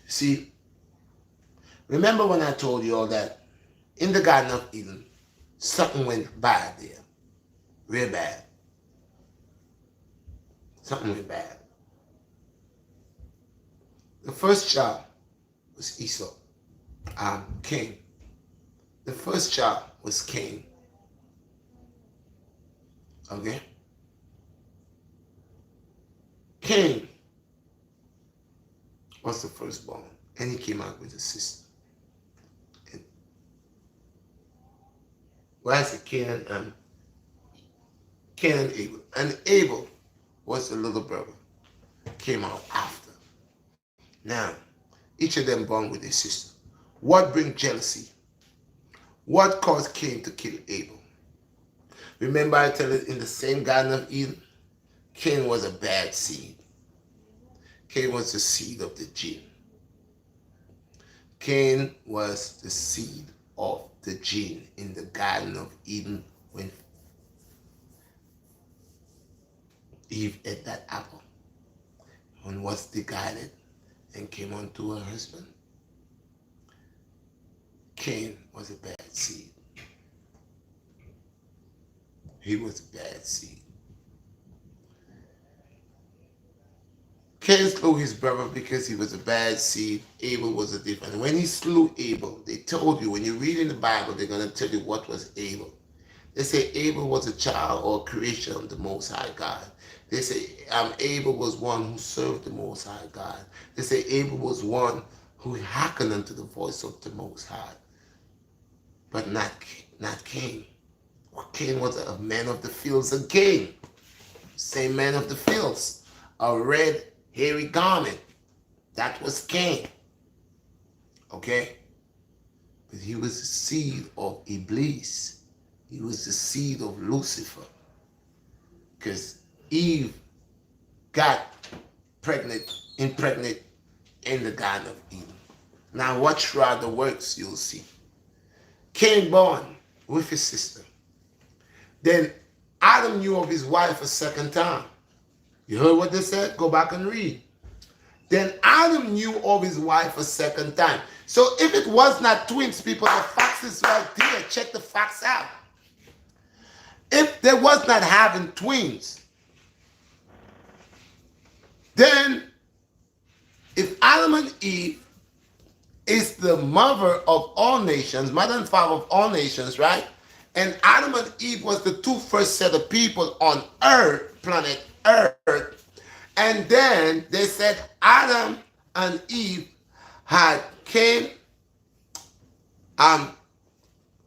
See, remember when I told you all that in the Garden of Eden, something went bad there. Real bad. Something went bad. The first child was Cain. The first child was Cain. Okay? Cain was the firstborn, and he came out with a sister. Well, I said Cain and Abel. And Abel was the little brother. Came out after. Now, each of them born with a sister. What brings jealousy? What caused Cain to kill Abel? Remember I tell you in the same Garden of Eden, Cain was a bad seed. Cain was the seed of the jinn. Cain was the seed of the jinn in the Garden of Eden when Eve ate that apple and was guided and came unto her husband. Cain was a bad seed. He was a bad seed. Cain slew his brother because he was a bad seed. Abel was a different. When he slew Abel, they told you, when you read in the Bible, they're going to tell you what was Abel. They say Abel was a child or creation of the Most High God. They say Abel was one who served the Most High God. They say Abel was one who hearkened unto the voice of the Most High. But not Cain. Cain was a man of the fields again. Same man of the fields. A red, hairy garment. That was Cain. Okay? But he was the seed of Iblis. He was the seed of Lucifer. Because Eve got impregnated in the Garden of Eden. Now watch throughout the works, you'll see. Cain born with his sister. Then Adam knew of his wife a second time. You heard what they said? Go back and read. Then Adam knew of his wife a second time. So if it was not twins, people, the facts is right there. Check the facts out. If they was not having twins, then If Adam and Eve is the mother of all nations, mother and father of all nations, right? And Adam and Eve was the two first set of people on Earth, planet Earth. And then they said Adam and Eve had um,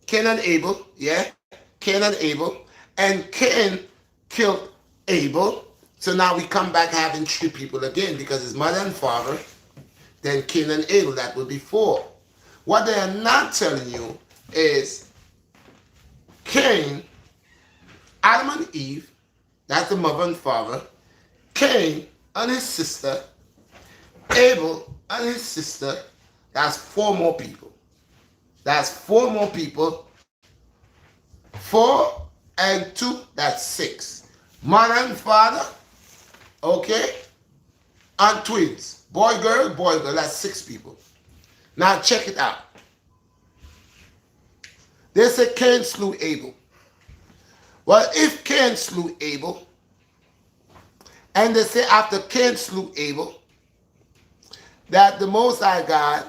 Cain and Abel, yeah? Cain and Abel. And Cain killed Abel. So now we come back having three people again because his mother and father, then Cain and Abel, that would be four. What they are not telling you is Cain, Adam and Eve, that's the mother and father, Cain and his sister, Abel and his sister, that's four more people. That's four more people. 4 and 2, that's 6. Mother and father, okay, and twins. Boy, girl, that's 6 people. Now check it out. They say Cain slew Abel. Well, if Cain slew Abel, and they say after Cain slew Abel, that the Most High God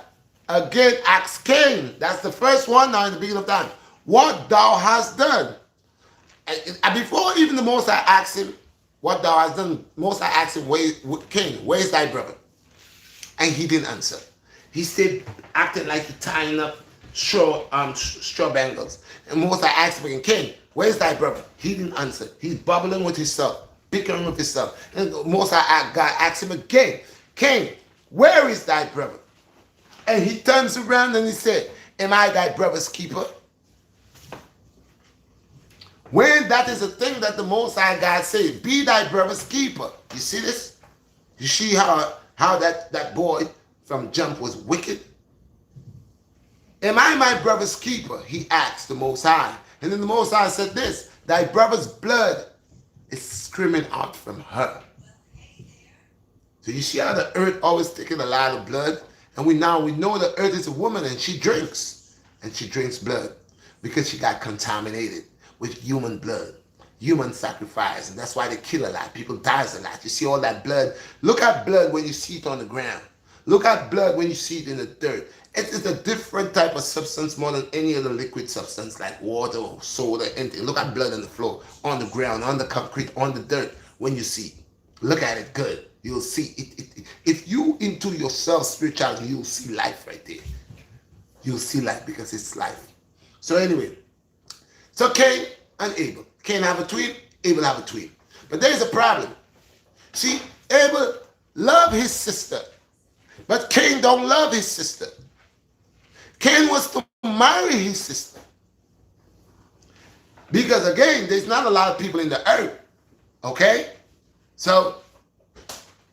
again asked Cain, that's the first one now in the beginning of time, what thou hast done. And before even the Most High asked him, what thou hast done, Most High asked him, Cain, where is thy brother? And he didn't answer. He stayed acting like he tying up straw bangles. And Most High asked him again, Cain, where is thy brother? He didn't answer. He's bubbling with himself, bickering with himself. And Most High God asked him again, Cain, where is thy brother? And he turns around and he said, am I thy brother's keeper? When that is a thing that the Most High God says, be thy brother's keeper. You see this? You see how that boy from Jump was wicked? Am I my brother's keeper? He asked the Most High. And then the Most High said this, thy brother's blood is screaming out from her. So you see how the earth always taking a lot of blood? And we know the earth is a woman and she drinks. And she drinks blood because she got contaminated with human blood, human sacrifice. And that's why they kill a lot. People dies a lot. You see all that blood. Look at blood when you see it on the ground. Look at blood when you see it in the dirt. It is a different type of substance more than any other liquid substance like water or soda, anything. Look at blood on the floor, on the ground, on the concrete, on the dirt when you see it. Look at it good. You'll see it. If you into yourself spiritually, you'll see life right there. You'll see life because it's life. So anyway, so Cain and Abel. Cain have a twin, Abel have a twin. But there's a problem. See, Abel loved his sister, but Cain don't love his sister. Cain wants to marry his sister. Because again, there's not a lot of people in the earth. Okay? So,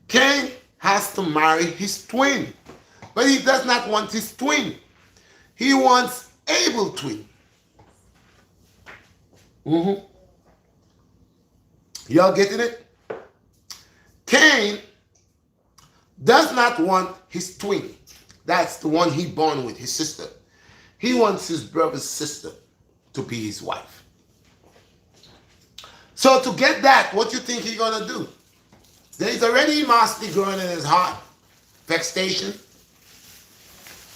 Cain has to marry his twin. But he does not want his twin. He wants Abel's twin. Y'all getting it? Cain does not want his twin. That's the one he born with, his sister. He wants his brother's sister to be his wife. So to get that, what you think he's gonna do? There's already animosity growing in his heart. Vexation.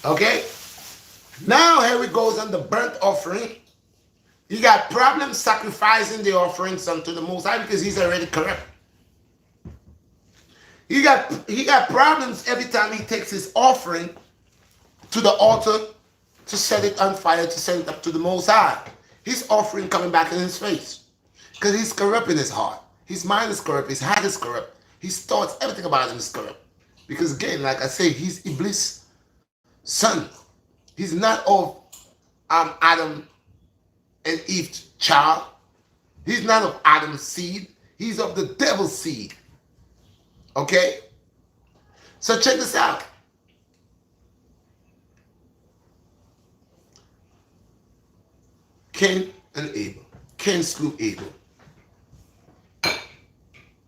Okay? Now here he goes on the burnt offering. He got problems sacrificing the offerings unto the Most High because he's already corrupt. He got problems every time he takes his offering to the altar to set it on fire, to send it up to the Most High. His offering coming back in his face because he's corrupt in his heart. His mind is corrupt. His heart is corrupt. His thoughts, everything about him is corrupt. Because again, like I say, he's Iblis' son. He's not of Adam and Eve's child. He's not of Adam's seed. He's of the devil's seed. Okay? So check this out. Cain and Abel. Cain slew Abel.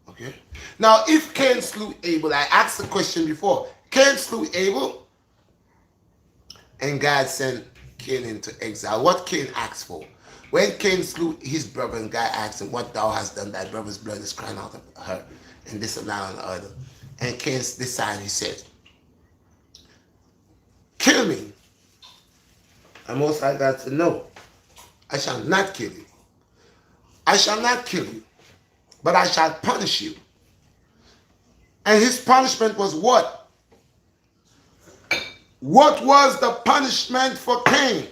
Okay? Now, if Cain slew Abel, I asked the question before. Cain slew Abel, and God sent Cain into exile. What Cain asked for? When Cain slew his brother, and God asked him, what thou hast done, thy brother's blood is crying out of her, and this and that and the other. And Cain decided, he said, kill me. And Most High God said, no, I shall not kill you. I shall not kill you, but I shall punish you. And his punishment was what? What was the punishment for Cain?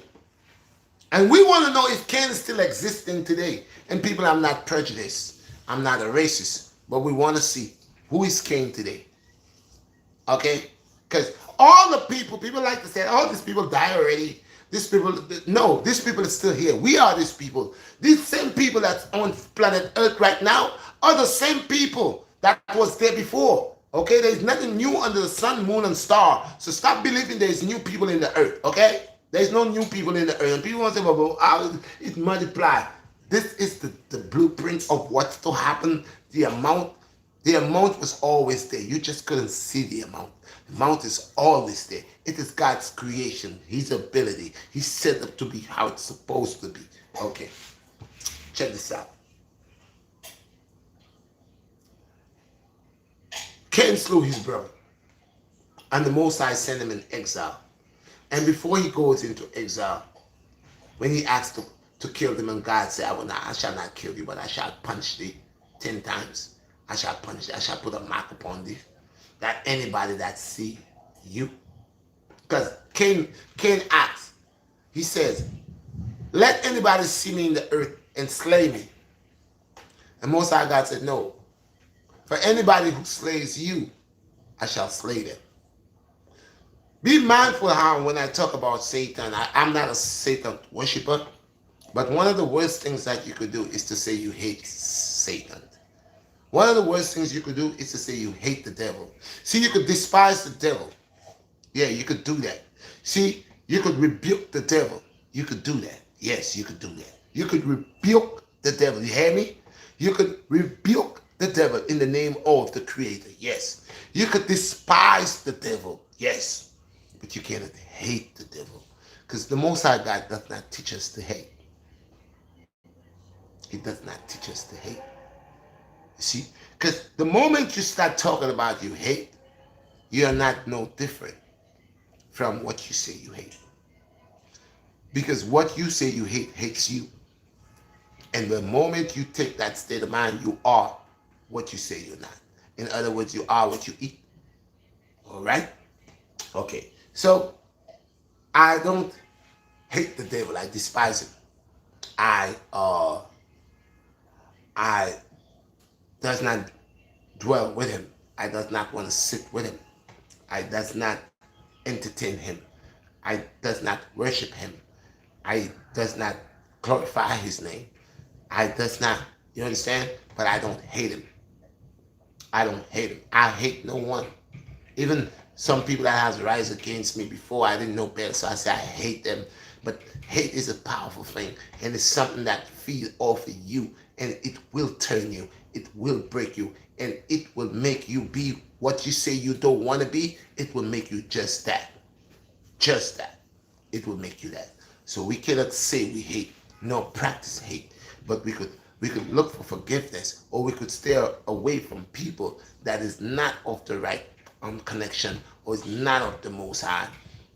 And we want to know if Cain is still existing today. And people, I'm not prejudiced. I'm not a racist. But we want to see who is Cain today. Okay? Because all the people like to say, oh, these people die already. These people, no, these people are still here. We are these people. These same people that's on planet Earth right now are the same people that was there before. Okay? There's nothing new under the sun, moon, and star. So stop believing there's new people in the earth. Okay? There's no new people in the earth. And people want to say, well, how it multiply? This is the blueprint of what's to happen. The amount was always there. You just couldn't see the amount. The amount is always there. It is God's creation, his ability. He's set up to be how it's supposed to be. Okay, check this out. Cain slew his brother, and the Most High sent him in exile. And before he goes into exile, when he asked to kill them, and God said, I shall not kill you, but I shall punish thee 10 times. I shall punish thee. I shall put a mark upon thee, that anybody that see you. Because Cain asks, he says, let anybody see me in the earth and slay me. And Most High God said, no. For anybody who slays you, I shall slay them. Be mindful how when I talk about Satan, I'm not a Satan worshiper, but one of the worst things that you could do is to say you hate Satan. One of the worst things you could do is to say you hate the devil. See, you could despise the devil. Yeah, you could do that. See, you could rebuke the devil. You could do that. Yes, you could do that. You could rebuke the devil. You hear me? You could rebuke the devil in the name of the Creator. Yes. You could despise the devil. Yes. But you cannot hate the devil. Because the Most High God does not teach us to hate. He does not teach us to hate. You see? Because the moment you start talking about you hate, you are not no different from what you say you hate. Because what you say you hate hates you. And the moment you take that state of mind, you are what you say you're not. In other words, you are what you eat. All right? Okay. So, I don't hate the devil. I despise him. I does not dwell with him. I does not want to sit with him. I does not entertain him. I does not worship him. I does not glorify his name. I does not, you understand? But I don't hate him. I don't hate him. I hate no one. Even some people that has rise against me before, I didn't know better, so I say I hate them. But hate is a powerful thing, and it's something that feeds off of you, and it will turn you, it will break you, and it will make you be what you say you don't want to be. It will make you just that. Just that. It will make you that. So we cannot say we hate, nor practice hate, but we could look for forgiveness, or we could stay away from people that is not of the right connection, or is not of the Most High.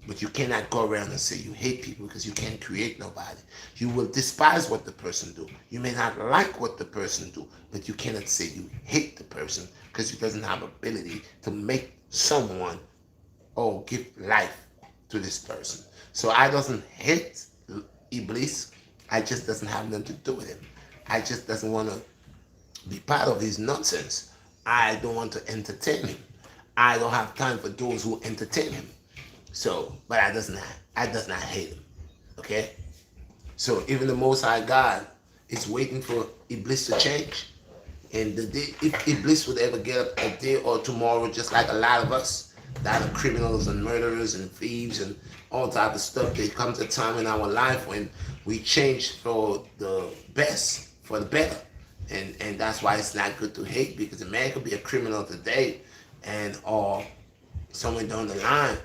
But you cannot go around and say you hate people, because you can't create nobody. You will despise what the person do. You may not like what the person do, but you cannot say you hate the person, because you doesn't have ability to make someone or give life to this person. So I doesn't hate Iblis. I just doesn't have nothing to do with him. I just doesn't want to be part of his nonsense. I don't want to entertain him. I don't have time for those who entertain him. So, but I does not hate him. Okay? So even the Most High God is waiting for Iblis to change. And the day, if Iblis would ever get up a day or tomorrow, just like a lot of us, a lot of criminals and murderers and thieves and all type of stuff, there comes a time in our life when we change for the best, for the better. And that's why it's not good to hate, because a man could be a criminal today, and or somewhere down the line,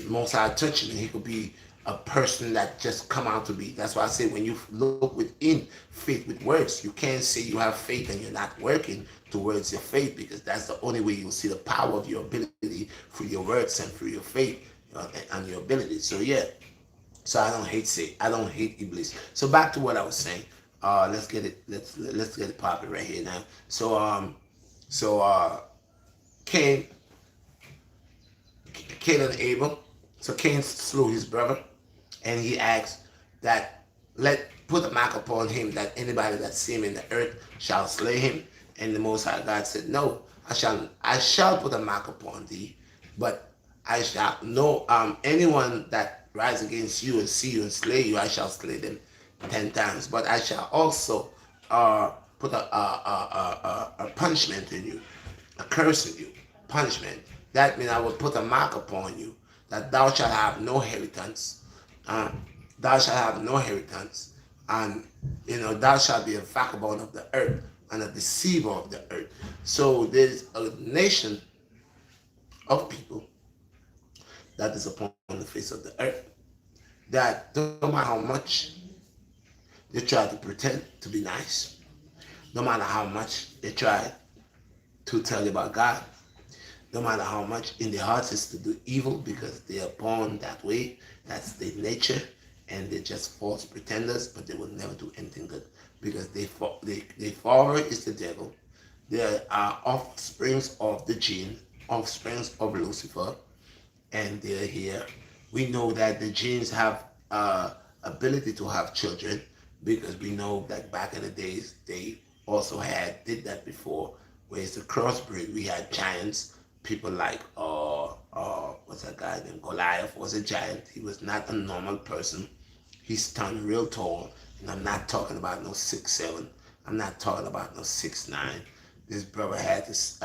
Most High touching him, he could be a person that just come out to be. That's why I say when you look within faith with works, you can't say you have faith and you're not working towards your faith, because that's the only way you'll see the power of your ability through your works and through your faith. on your ability. So yeah, so I don't hate I don't hate Iblis. So back to what I was saying. Let's get it. Let's get it popping right here now. So Cain, Cain and Abel. So Cain slew his brother, and he asked that let put a mark upon him that anybody that see him in the earth shall slay him. And the Most High God said, no, I shall put a mark upon thee, but I shall no anyone that rise against you and see you and slay you, I shall slay them 10 times. But I shall also put a punishment in you, a curse in you, punishment. That means I will put a mark upon you that thou shalt have no inheritance. Thou shalt have no inheritance, and thou shalt be a vagabond of the earth and a deceiver of the earth. So there's a nation of people that is upon the face of the earth that no matter how much they try to pretend to be nice, no matter how much they try to tell you about God, no matter how much in their hearts is to do evil because they are born that way, that's their nature, and they're just false pretenders, but they will never do anything good because their father is the devil. They are offsprings of the jinn, offsprings of Lucifer, and they're here. We know that the jinns have ability to have children because we know that back in the days they also did that before. Where it's a crossbreed, we had giants, people like what's that guy named Goliath was a giant. He was not a normal person. He stood real tall, and I'm not talking about no 6'7". I'm not talking about no 6'9". This brother had this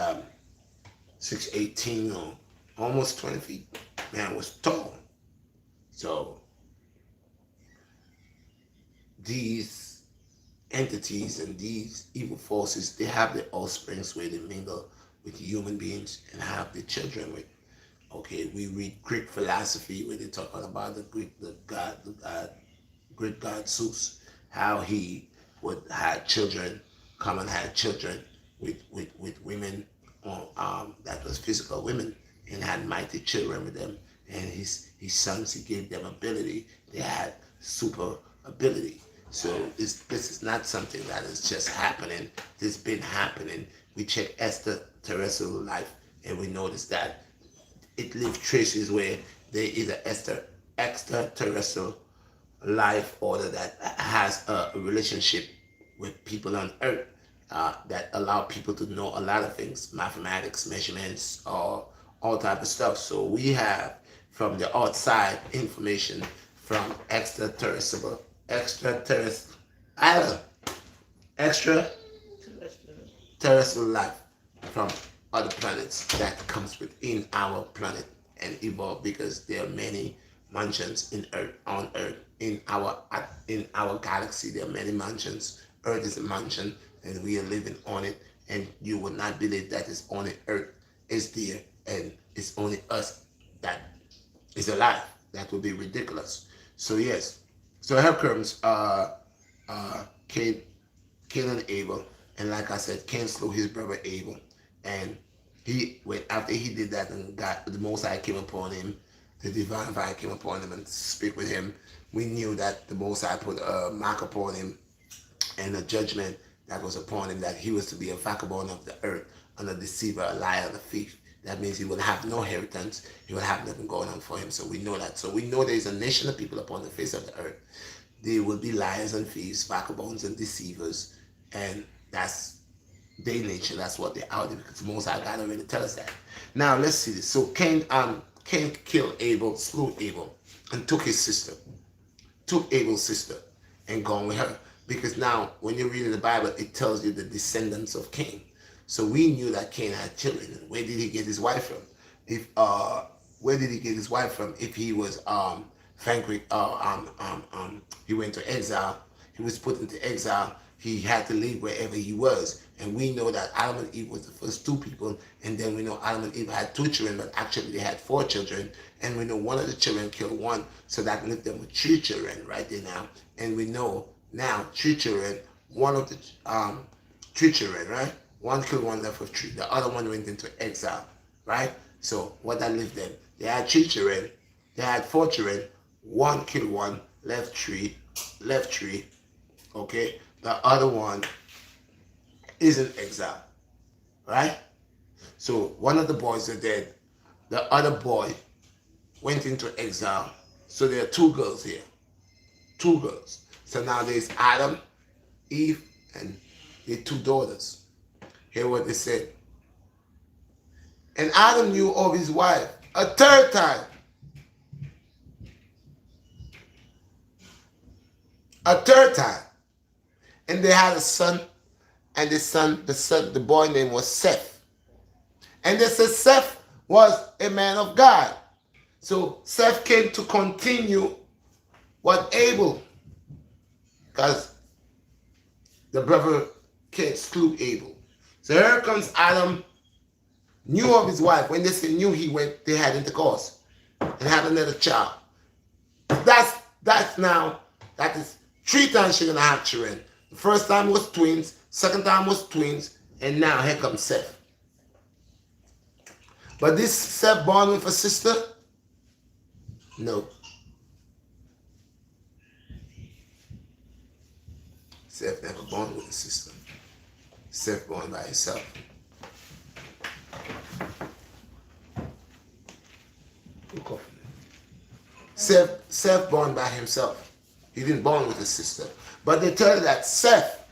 6'18" or almost 20 feet. Man was tall. So these entities and these evil forces, they have their offsprings where they mingle with human beings and have their children with. Okay, we read Greek philosophy where they're talking about the Greek god Zeus, how he would have children, come and have children with women, that was physical women, and had mighty children with them. And his sons, he gave them ability. They had super ability. So this is not something that is just happening. This has been happening. We check extraterrestrial life, and we notice that it leaves traces where there is an extraterrestrial life order that has a relationship with people on Earth, that allow people to know a lot of things, mathematics, measurements, or all type of stuff. So we have from the outside information from extraterrestrial life from other planets that comes within our planet and evolve because there are many mansions on Earth in our galaxy. There are many mansions. Earth is a mansion, and we are living on it. And you will not believe that it's only Earth is there, and it's only us that is alive. That would be ridiculous. So yes. So here comes Cain and Abel, and like I said, Cain slew his brother Abel, and after he did that, and God, the Most High came upon him, the divine fire came upon him and speak with him. We knew that the Most High put a mark upon him and a judgment that was upon him, that he was to be a vagabond of the earth, and a deceiver, a liar, and a thief. That means he will have no inheritance. He will have nothing going on for him. So we know that. So we know there is a nation of people upon the face of the earth. They will be liars and thieves, vagabonds and deceivers, and that's their nature. That's what they're out there, because most High God already tell us that. Now let's see this. So Cain killed Abel, slew Abel, and took Abel's sister, and gone with her. Because now, when you read in the Bible, it tells you the descendants of Cain. So we knew that Cain had children. Where did he get his wife from? Where did he get his wife from? If he was he went to exile. He was put into exile. He had to leave wherever he was. And we know that Adam and Eve was the first two people. And then we know Adam and Eve had 2 children, but actually they had 4 children. And we know one of the children killed one, so that left them with 3 children right there now. And we know now 3 children, one of the 3 children, right? One killed, one left with 3. The other one went into exile, right? So what that left them? They had 3 children, They had 4 children. One killed one, left three. Okay, the other one is in exile, right? So one of the boys are dead. The other boy went into exile. So there are 2 girls here. 2 girls. So now there's Adam, Eve, and their 2 daughters. Hear what they said. And Adam knew of his wife a 3rd time. A 3rd time. And they had a son. And the boy name was Seth. And they said Seth was a man of God. So Seth came to continue what Abel, because the brother Cain slew Abel. So here comes Adam, knew of his wife. When they say knew, they had intercourse and had another child. That is 3 times she's gonna have children. The first time was twins, second time was twins, and now here comes Seth. But this Seth born with a sister? No. Seth never born with a sister. Seth born by himself. Seth born by himself. He didn't born with a sister. But they tell you that Seth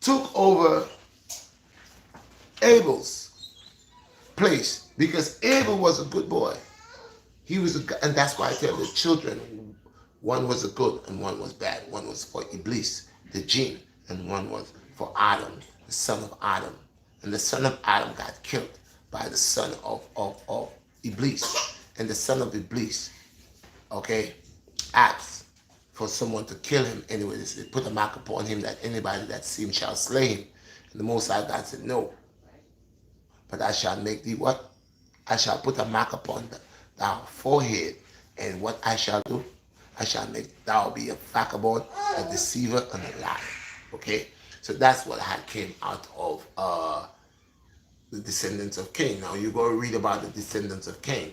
took over Abel's place because Abel was a good boy. He was and that's why I tell the children, one was a good and one was bad. One was for Iblis, the jinn, and one was for Adam, the son of Adam. And the son of Adam got killed by the son of Iblis. And the son of Iblis, okay, asked for someone to kill him. Anyway, they put a mark upon him that anybody that sees him shall slay him. And the Most High God said, no. But I shall make thee what? I shall put a mark upon thy forehead. And what I shall do? I shall make thou be a vagabond, a deceiver, and a liar. Okay? So that's what had came out of the descendants of Cain. Now you go read about the descendants of Cain.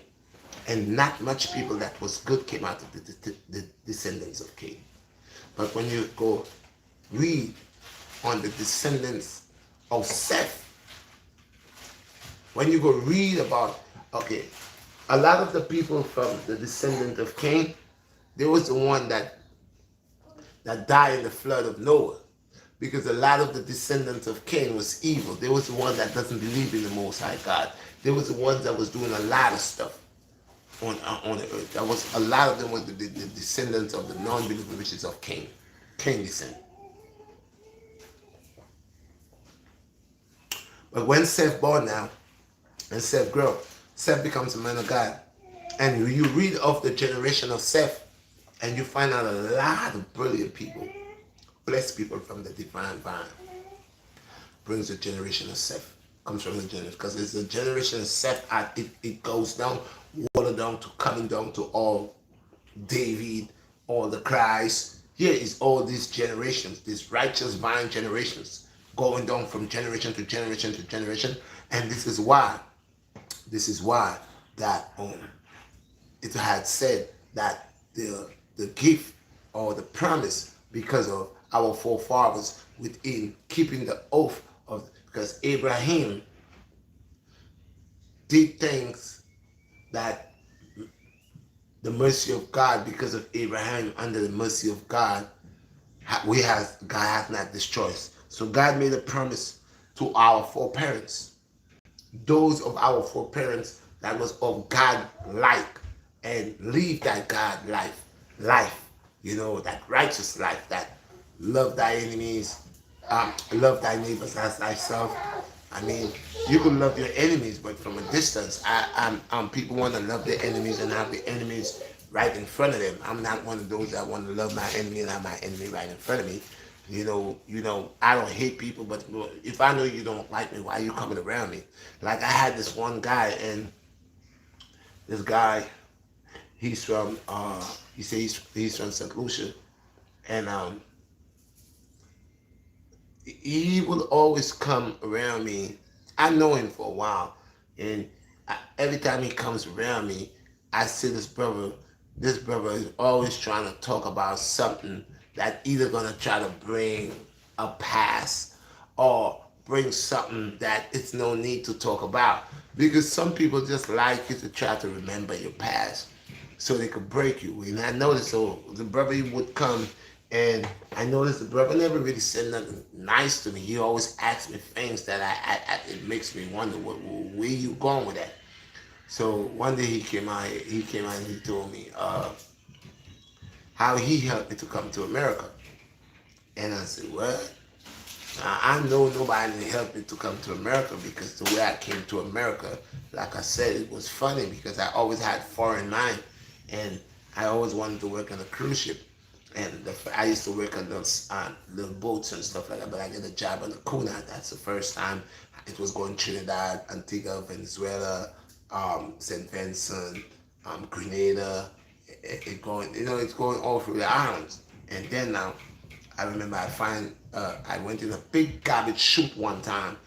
And not much people that was good came out of the descendants of Cain. But when you go read on the descendants of Seth, when you go read about, okay, a lot of the people from the descendant of Cain, there was the one that died in the flood of Noah. Because a lot of the descendants of Cain was evil. There was the one that doesn't believe in the Most High God. There was the ones that was doing a lot of stuff on the earth. That was a lot of them was the descendants of the non-believer, which is of Cain. Cain descent. But when Seth born now, and Seth grew, Seth becomes a man of God. And you read of the generation of Seth, and you find out a lot of brilliant people, blessed people from the divine vine. Brings the generation of Seth. Comes from the generation, because it's the generation of Seth. It goes down, water down to coming down to all David, all the Christ. Here is all these generations, these righteous vine generations, going down from generation to generation to generation. And this is why that it had said that the gift or the promise, because of our forefathers within keeping the oath of, because Abraham did things that the mercy of God, because of Abraham, under the mercy of God, God has not destroyed. So God made a promise to our foreparents, those of our foreparents that was of God-like and live that God life, that righteous life, that love thy enemies, love thy neighbors as thyself. I mean, you can love your enemies, but from a distance. People want to love their enemies and have the enemies right in front of them. I'm not one of those that want to love my enemy and have my enemy right in front of me. I don't hate people, but if I know you don't like me, why are you coming around me? Like I had this one guy, and this guy, he's from, he says he's from St. Lucia, and he will always come around me. I know him for a while, and every time he comes around me, I see this brother this brother is always trying to talk about something that either gonna try to bring a past or bring something that it's no need to talk about. Because some people just like you to try to remember your past so they could break you. And I noticed, so the brother would come, and I noticed the brother never really said nothing nice to me. He always asked me things that it makes me wonder where you going with that. So one day he came out and he told me how he helped me to come to America. And I said, what? I know nobody helped me to come to America, because the way I came to America, like I said, it was funny because I always had foreign mind, and I always wanted to work on a cruise ship. And I used to work on those little boats and stuff like that, but I get a job on the Kuna. That's the first time. It was going Trinidad, Antigua, Venezuela, St. Vincent, Grenada. It going, it's going all through the islands. And then now, I remember I went in a big garbage chute one time,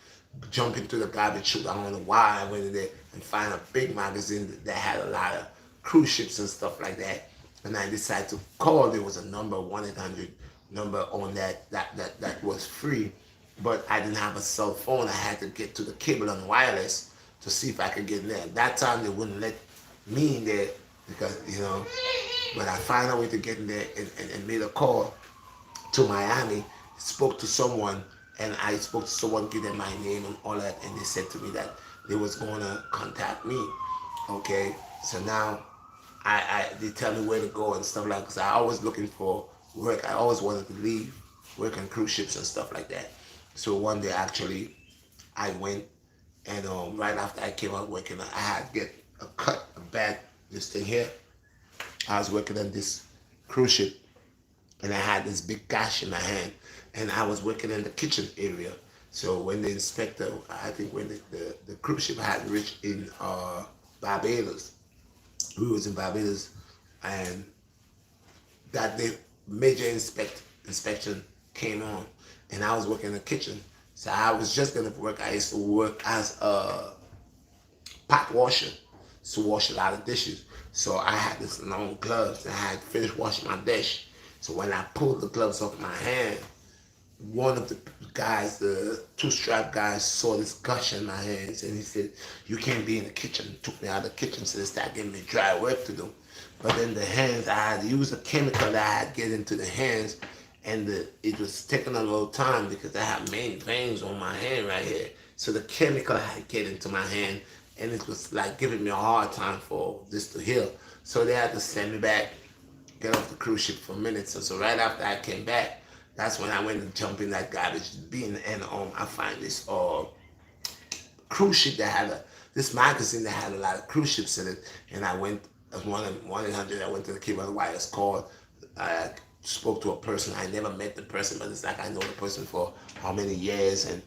jump into the garbage chute. I don't know why I went in there and find a big magazine that had a lot of cruise ships and stuff like that. And I decided to call. There was a number, 1-800 number on that was free, but I didn't have a cell phone. I had to get to the cable and wireless to see if I could get in there. At that time, they wouldn't let me in there because, but I found a way to get in there and made a call to Miami, spoke to someone, and I spoke to someone, give them my name and all that, and they said to me that they was going to contact me. Okay, so now they tell me where to go and stuff like that. Cause I always looking for work. I always wanted to leave, work on cruise ships and stuff like that. So one day actually, I went, and right after I came out working, I had to get a bad this thing here. I was working on this cruise ship, and I had this big gash in my hand, and I was working in the kitchen area. So when the inspector, I think when the cruise ship had reached in Barbados, we was in Barbados, and that the major inspection came on, and I was working in the kitchen. So I was just gonna work. I used to work as a pot washer to wash a lot of dishes. So I had this long gloves, and I had finished washing my dish. So when I pulled the gloves off my hand, one of the guys, the two-strap guys, saw this gush in my hands, and he said, "You can't be in the kitchen." Took me out of the kitchen, so they started giving me dry work to do. But then the hands, I had to use a chemical that I had to get into the hands, and it was taking a little time because I have main veins on my hand right here. So the chemical had to get into my hand, and it was like giving me a hard time for this to heal. So they had to send me back, get off the cruise ship for minutes. So right after I came back, that's when I went and jumped in that garbage bin, and I find this cruise ship that had this magazine that had a lot of cruise ships in it, and I went as 1-800. I went to the cable wires, called. I spoke to a person. I never met the person, but it's like I know the person for how many years, and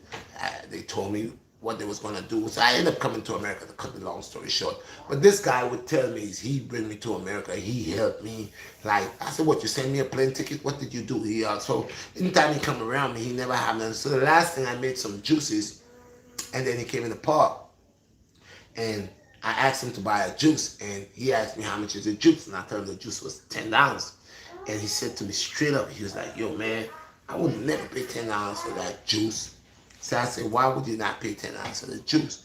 they told me what they was gonna do. So I ended up coming to America, to cut the long story short. But this guy would tell me, he'd bring me to America. He helped me. Like, I said, what, you send me a plane ticket? What did you do? He so anytime he come around me, he never had none. So the last thing, I made some juices, and then he came in the park, and I asked him to buy a juice, and he asked me how much is the juice, and I told him the juice was $10. And he said to me straight up, he was like, "Yo, man, I would never pay $10 for that juice." So I said, "Why would you not pay $10 for the juice?"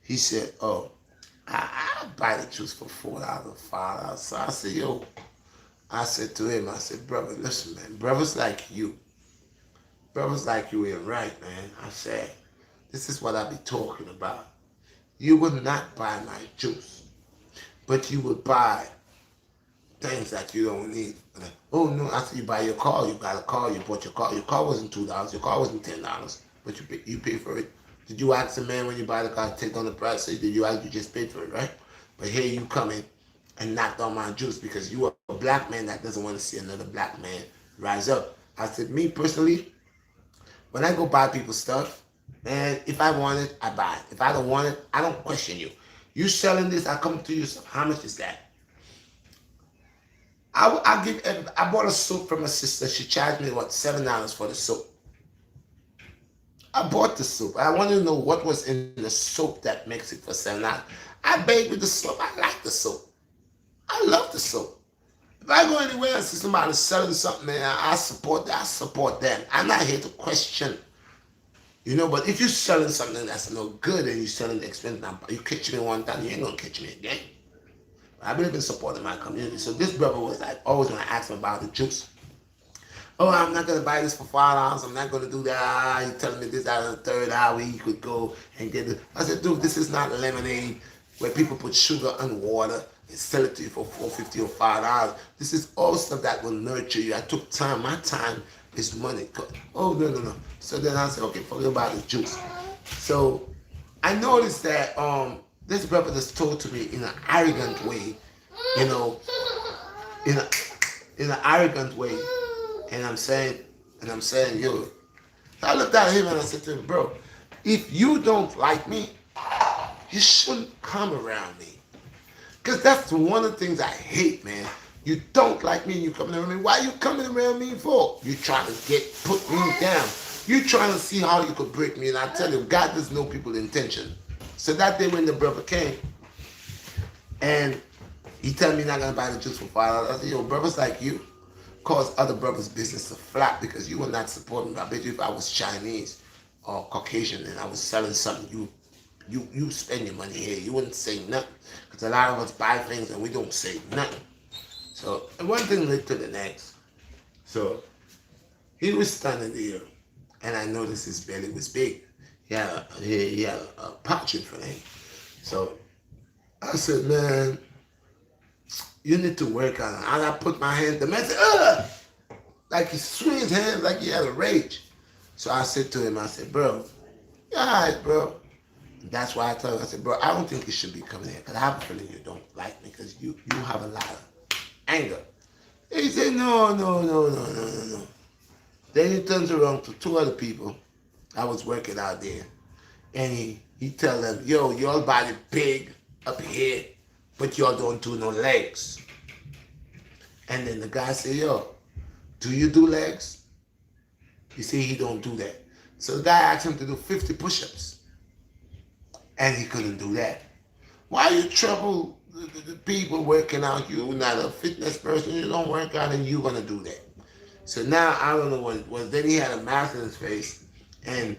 He said, "Oh, I buy the juice for $4, $5." So I said, "Yo," I said to him, I said, "Brother, listen, man, brothers like you ain't right, man." I said, "This is what I be talking about. You would not buy my juice, but you would buy things that you don't need." "Oh no," I said, "You buy your car, you got a car, you bought your car. Your car wasn't $2, your car wasn't $10, but you pay for it. Did you ask the man when you buy the car to take on the price? Say, did you ask? You just paid for it, right? But here you come in and knocked on my juice because you are a black man that doesn't want to see another black man rise up." I said, me personally, when I go buy people's stuff, man, if I want it, I buy it. If I don't want it, I don't question you. You selling this, I come to you, so how much is that? I bought a soap from a sister. She charged me, what, $7 for the soap. I bought the soap. I wanted to know what was in the soap that makes it for $7. I bathed with the soap. I like the soap. I love the soap. If I go anywhere and see somebody selling something, man, I support that. I support them. I'm not here to question. But if you're selling something that's no good and you're selling the expensive, you catch me one time, you ain't gonna catch me again. I believe in supporting my community. So this brother was like always when I asked him about the juice. Oh, I'm not gonna buy this for $5. I'm not gonna do that. You're telling me this out of the third hour you could go and get it. I said, dude, this is not lemonade where people put sugar and water and sell it to you for $4.50 or $5. This is all stuff that will nurture you. I took time. My time is money. Oh no. So then I said, okay, forget about the juice. So I noticed that this brother just told to me in an arrogant way, you know, in a in an arrogant way, and I'm saying, yo. So I looked at him and I said to him, bro, if you don't like me, you shouldn't come around me. Because that's one of the things I hate, man. You don't like me and you coming around me. Why are you coming around me for? You trying to put me down. You trying to see how you could break me. And I tell you, God does know people's intention. So that day when the brother came, and he told me he's not going to buy the juice for $5, I said, yo, brothers like you cause other brothers' business to flop because you were not supporting me. I bet you if I was Chinese or Caucasian and I was selling something, you spend your money here, you wouldn't say nothing. Because a lot of us buy things and we don't say nothing. So one thing led to the next. So he was standing there, and I noticed his belly was big. He had a pouch in front of him. So I said, man, you need to work on it. And I put my hand, the man said, ugh! Like he swung his hands like he had a rage. So I said to him, I said, bro, you all right, bro. That's why I told him, I said, bro, I don't think you should be coming here because I have a feeling you don't like me because you have a lot of anger. He said, no. Then he turns around to two other people I was working out there. And he tell them, yo, your body big up here, but y'all don't do no legs. And then the guy said, yo, do you do legs? He said he don't do that. So the guy asked him to do 50 push-ups. And he couldn't do that. Why you trouble the people working out? You're not a fitness person. You don't work out and you're going to do that. So now I don't know what it was. Then he had a mask in his face. And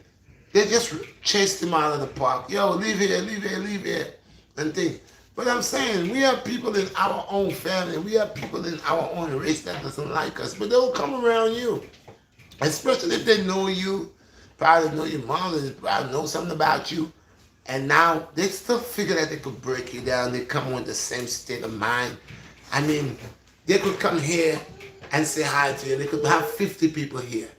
they just chased him out of the park. Yo, leave here. And things. But I'm saying, we have people in our own family. We have people in our own race that doesn't like us. But they'll come around you. Especially if they know you. Probably know your mom. They probably know something about you. And now they still figure that they could break you down. They come with the same state of mind. I mean, they could come here and say hi to you. They could have 50 people here.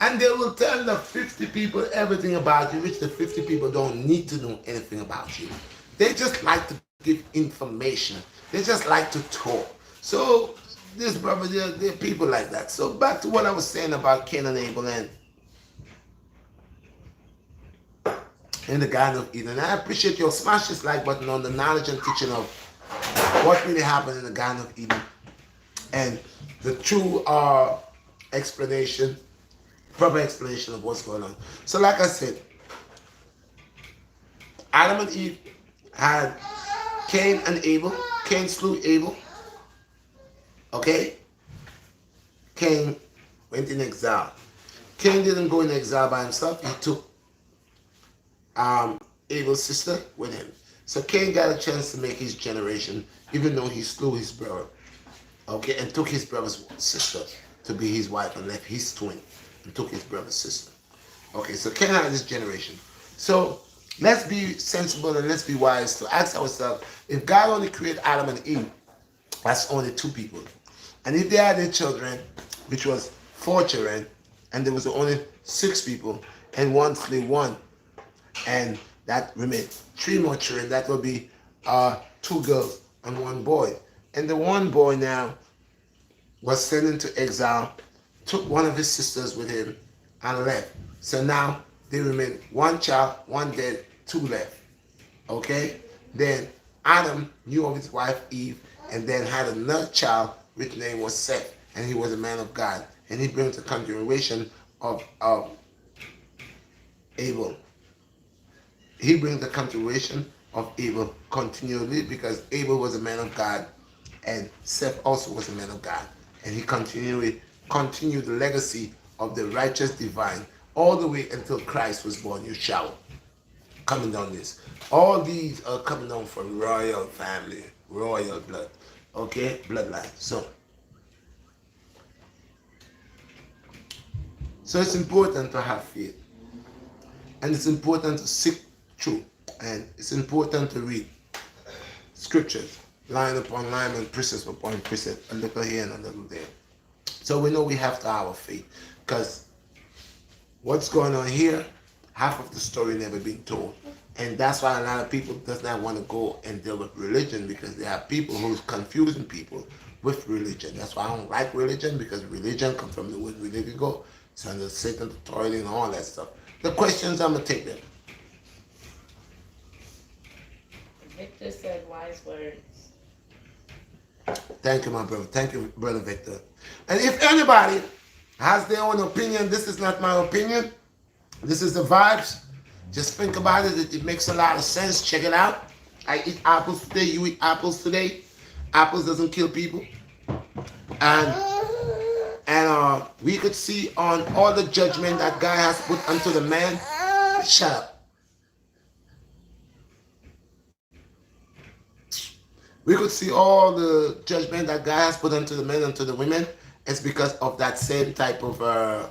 And they will tell the 50 people everything about you, which the 50 people don't need to know anything about you. They just like to give information. They just like to talk. So this brother, there are people like that. So back to what I was saying about Cain and Abel and in the Garden of Eden. I appreciate your smash this like button on the knowledge and teaching of what really happened in the Garden of Eden and the true explanation, proper explanation of what's going on. So like I said, Adam and Eve had Cain and Abel. Cain slew Abel. Okay? Cain went in exile. Cain didn't go in exile by himself. He took Abel's sister with him. So Cain got a chance to make his generation, even though he slew his brother. Okay, and took his brother's sister to be his wife and left his twin and took his brother's sister. Okay, so Cain had this generation. So let's be sensible and let's be wise to ask ourselves, if God only created Adam and Eve, that's only two people. And if they had their children, which was 4 children, and there was only 6 people, and one slew one, and that remained 3 more children. That will be 2 girls and 1 boy. And the 1 boy now was sent into exile, took one of his sisters with him, and left. So now there remain 1 child, 1 dead, 2 left. Okay? Then Adam knew of his wife Eve, and then had another child, which name was Seth, and he was a man of God. And he brings the continuation of Abel. He brings the continuation of Abel continually because Abel was a man of God And Seth also was a man of God. And he continued the legacy of the righteous divine all the way until Christ was born. You shall coming down this. All these are coming down from royal family, royal blood. Okay? Bloodline. So it's important to have faith. And it's important to seek truth. And it's important to read scriptures, line upon line and precept upon precept, a little here and a little there. So we know we have to have our faith. Because what's going on here, half of the story never been told. And that's why a lot of people does not want to go and deal with religion, because there are people who's confusing people with religion. That's why I don't like religion, because religion comes from the word religigo. It's under Satan's authority and all that stuff. The questions, I'm going to take them. Victor said wise words. Thank you, my brother. Thank you, brother Victor. And if anybody has their own opinion, this is not my opinion. This is the vibes. Just think about it. It makes a lot of sense. Check it out. I eat apples today. You eat apples today. Apples doesn't kill people. And we could see on all the judgment that God has put unto the man. Shut up. We could see all the judgment that God has put unto the men and to the women. It's because of that same type of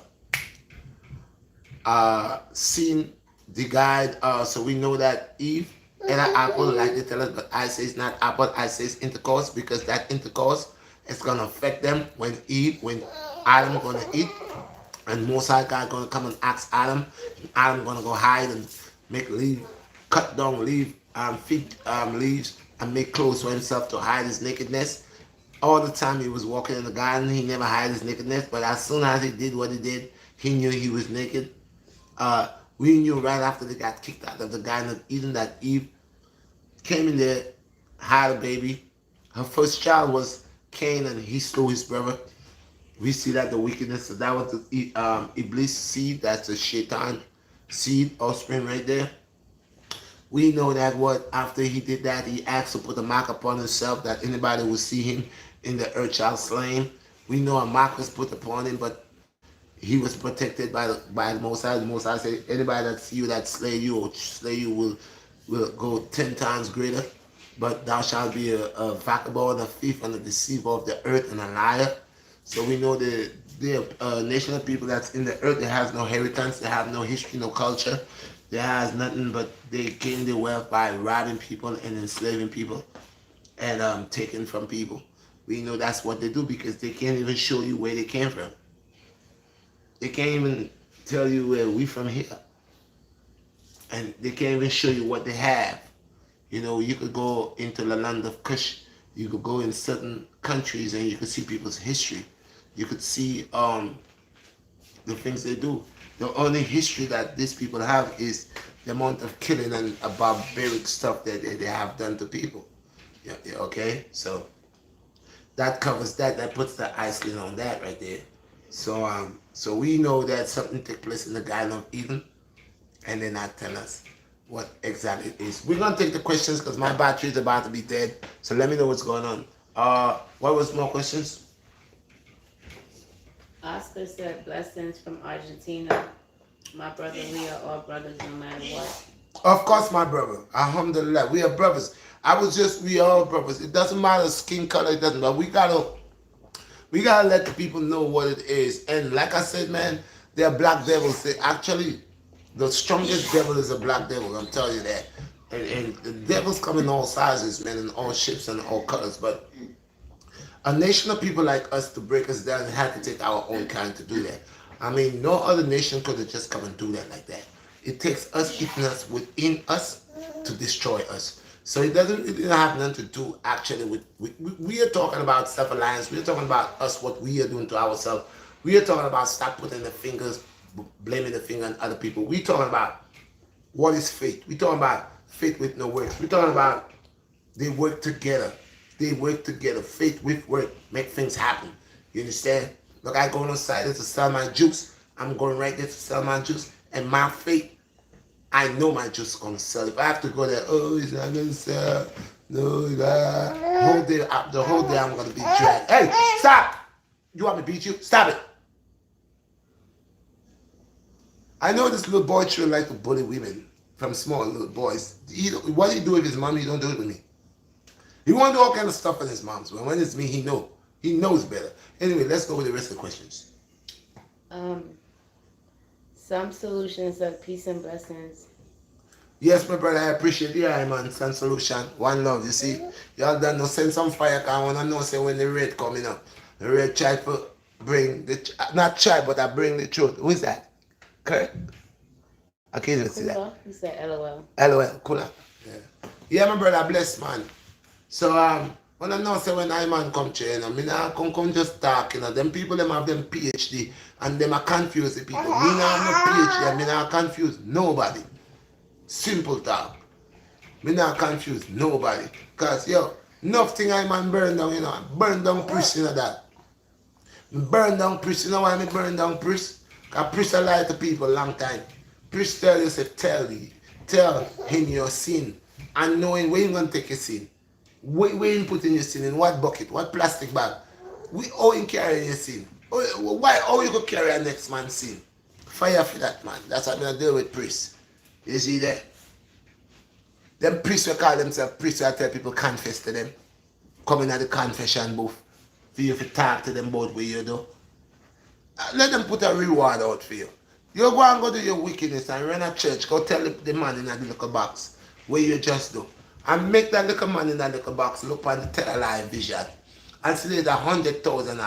sin, the guide. So we know that Eve and an apple, like they tell us, but I say it's not apple, I say it's intercourse, because that intercourse is going to affect them when Adam going to eat. And Most High God going to come and ask Adam. And Adam going to go hide and make cut down fig leaves, and make clothes for himself to hide his nakedness. All the time he was walking in the garden, he never hid his nakedness. But as soon as he did what he did, he knew he was naked. We knew right after they got kicked out of the Garden of Eden that Eve came in there, had a baby. Her first child was Cain, and he slew his brother. We see that the wickedness, so that was the Iblis seed, that's the Shaitan seed, offspring right there. We know that after he did that, he asked to put a mark upon himself that anybody would see him in the earth shall slay him. We know a mark was put upon him, but he was protected by the Most High. The Most High said, anybody that see you that slay you or slay you will go 10 times greater. But thou shalt be a vagabond, a thief, and a deceiver of the earth, and a liar. So we know the nation of people that's in the earth, that has no inheritance, they have no history, no culture. They has nothing, but they gain their wealth by robbing people and enslaving people and taking from people. We know that's what they do, because they can't even show you where they came from. They can't even tell you where we from here. And they can't even show you what they have. You know, you could go into the land of Kush. You could go in certain countries and you could see people's history. You could see the things they do. The only history that these people have is the amount of killing and barbaric stuff that they have done to people. Yeah, okay? So that covers that. That puts the icing on that right there. So we know that something took place in the Garden of Eden, and they're not telling us what exactly it is. We're going to take the questions because my battery is about to be dead. So let me know what's going on. What was more questions? Oscar said, blessings from Argentina. My brother, we are all brothers no matter what. Of course, my brother. Alhamdulillah. We are brothers. We are all brothers. It doesn't matter skin color, it doesn't matter. We gotta let the people know what it is. And like I said, man, they're black devils. The strongest devil is a black devil, I'm telling you that. And the devils come in all sizes, man, in all shapes and all colors. But a nation of people like us to break us down had to take our own kind to do that. I mean, no other nation could have just come and do that like that. It takes us eating us within us to destroy us. So it doesn't have nothing to do actually with, we are talking about self-alliance. We're talking about us, what we are doing to ourselves. We are talking about stop putting the fingers, blaming the finger on other people. We're talking about what is faith. We're talking about faith with no works. We're talking about they work together. They work together. Faith with work make things happen. You understand? Look, I go on the side to sell my juice. I'm going right there to sell my juice. And my faith, I know my juice is going to sell. If I have to go there, oh, it's not going to sell. No, God. The whole day I'm gonna be dragged. Hey, stop! You want me to beat you? Stop it! I know this little boy children like to bully women from small little boys. What he do with his mom, he don't do it with me. He want to do all kind of stuff with his mom's, but when it's me, he know. He knows better. Anyway, let's go with the rest of the questions. Um, some solutions of peace and blessings. Yes, my brother, I appreciate you, man. Some solution. One love, you see. Y'all done no send some fire, cause I wanna know say when the red coming up. The red try to bring the not try, but I bring the truth. Who is that? Kurt? I can't even see that. Kula, you said LOL. LOL, Kula. Yeah, my brother, bless man. So when I know say when I man come to you know, me nah come just talk, you know. Them people them have them PhD and them are confuse the people. Me nah have no PhD and me nah confuse nobody. Simple talk. Me not confuse nobody. Cause yo, nothing I man burn down, you know. Burn down priest, you know that. Burn down priest, you know why me burn down priest? Cause priest a lie to people long time. Priest tell you say tell him your sin. And knowing where you gonna take your sin. Where you put in your sin, in what bucket, what plastic bag. We all in carry your sin. Why how you could carry a next man's sin? Fire for that man. That's what I'm gonna deal with priest. You see that? Them priests will call themselves priests will tell people confess to them. Come in at the confession booth for you to talk to them about what you do. Let them put a reward out for you. You go and go do your wickedness and run a church, go tell the man in that little box what you just do. And make that little man in that little box look on the tele vision and see there's 100,000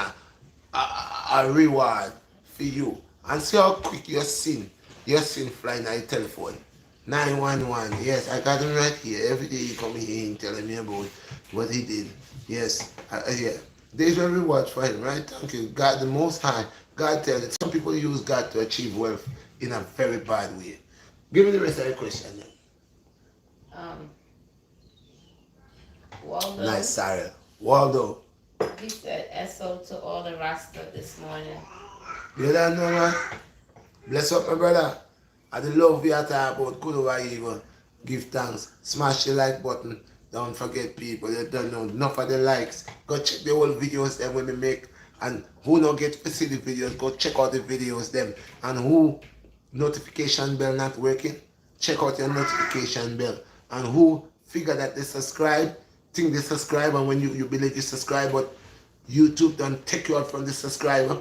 a reward for you. And see how quick your sin flying on your telephone. 911, yes, I got him right here. Every day he come here and telling me about what he did. Yes, yeah. There's a reward for him, right? Thank you. God the Most High. God tell it. Some people use God to achieve wealth in a very bad way. Give me the rest of the question then. Um, Waldo. Nice, Sarah. Waldo. He said SO to all the Rasta this morning. You don't know, man? Bless up, my brother. I the love we are talking about good over evil. Give thanks. Smash the like button. Don't forget people. You don't know enough of the likes. Go check the old videos them when we make. And who not get to see the videos, go check out the videos them. And who notification bell not working, check out your notification bell. And who figure that they subscribe, think they subscribe, and when you believe you subscribe, but YouTube don't take you out from the subscriber,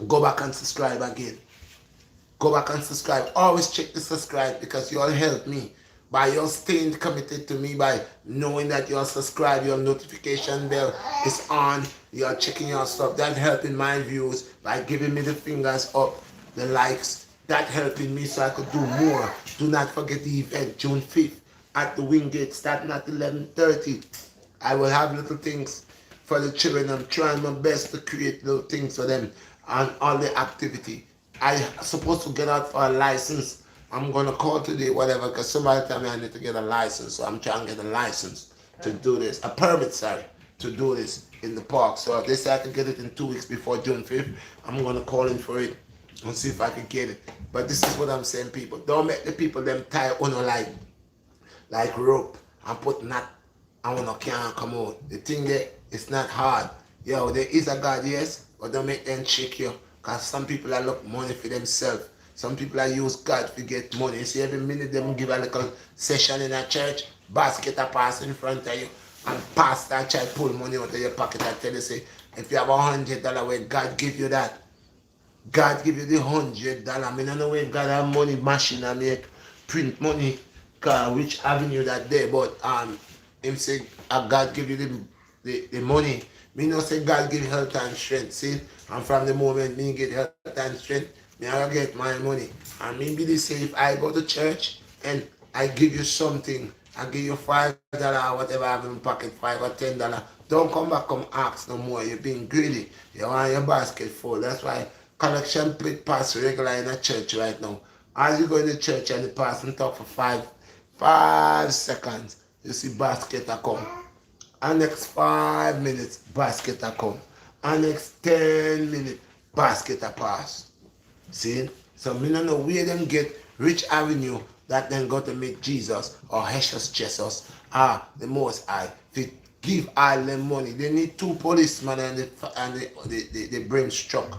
go back and subscribe again. Go back and subscribe. Always check the subscribe because you all help me by your staying committed to me, by knowing that you're subscribed, your notification bell is on, you're checking your stuff. That helping my views by giving me the fingers up, the likes. That helping me so I could do more. Do not forget the event June 5th at the Wingate starting at 11:30. I will have little things for the children. I'm trying my best to create little things for them and all the activity. I supposed to get out for a license. I'm gonna call today, whatever, because somebody tell me I need to get a license. So I'm trying to get a license to do this, a permit, sorry, to do this in the park. So if they say I can get it in 2 weeks before June 5th, I'm gonna call in for it and see if I can get it. But this is what I'm saying, people. Don't make the people them tie on like rope and put knot and when can't come out. The thing there, it's not hard. Yo, there is a God, yes, but don't make them trick you. Because some people are look money for themselves. Some people are use God to get money. You see, every minute them give a little session in a church, basket a pass in front of you, and pastor and try pull money out of your pocket and tell you, say, if you have $100 where God give you that, God give you the $100. I mean, I know where God have money machine and make print money, which avenue that day, but him say God give you the money. Me no say God give health and strength, see? And from the moment me get health and strength, me I get my money. And me be the say if I go to church and I give you something, I give you $5 or whatever I have in my pocket, $5 or $10. Don't come back, come ask no more. You're being greedy. You want your basket full. That's why collection plate pass regular in a church right now. As you go in the church and the pastor talk for five seconds, you see basket a come. And next 5 minutes, basket a come. And next 10 minutes, basket a pass. See? So me no know where them get Rich Avenue that then go to meet Jesus or Jesus Jesus, the Most High, to give all them money. They need two policemen and the brain struck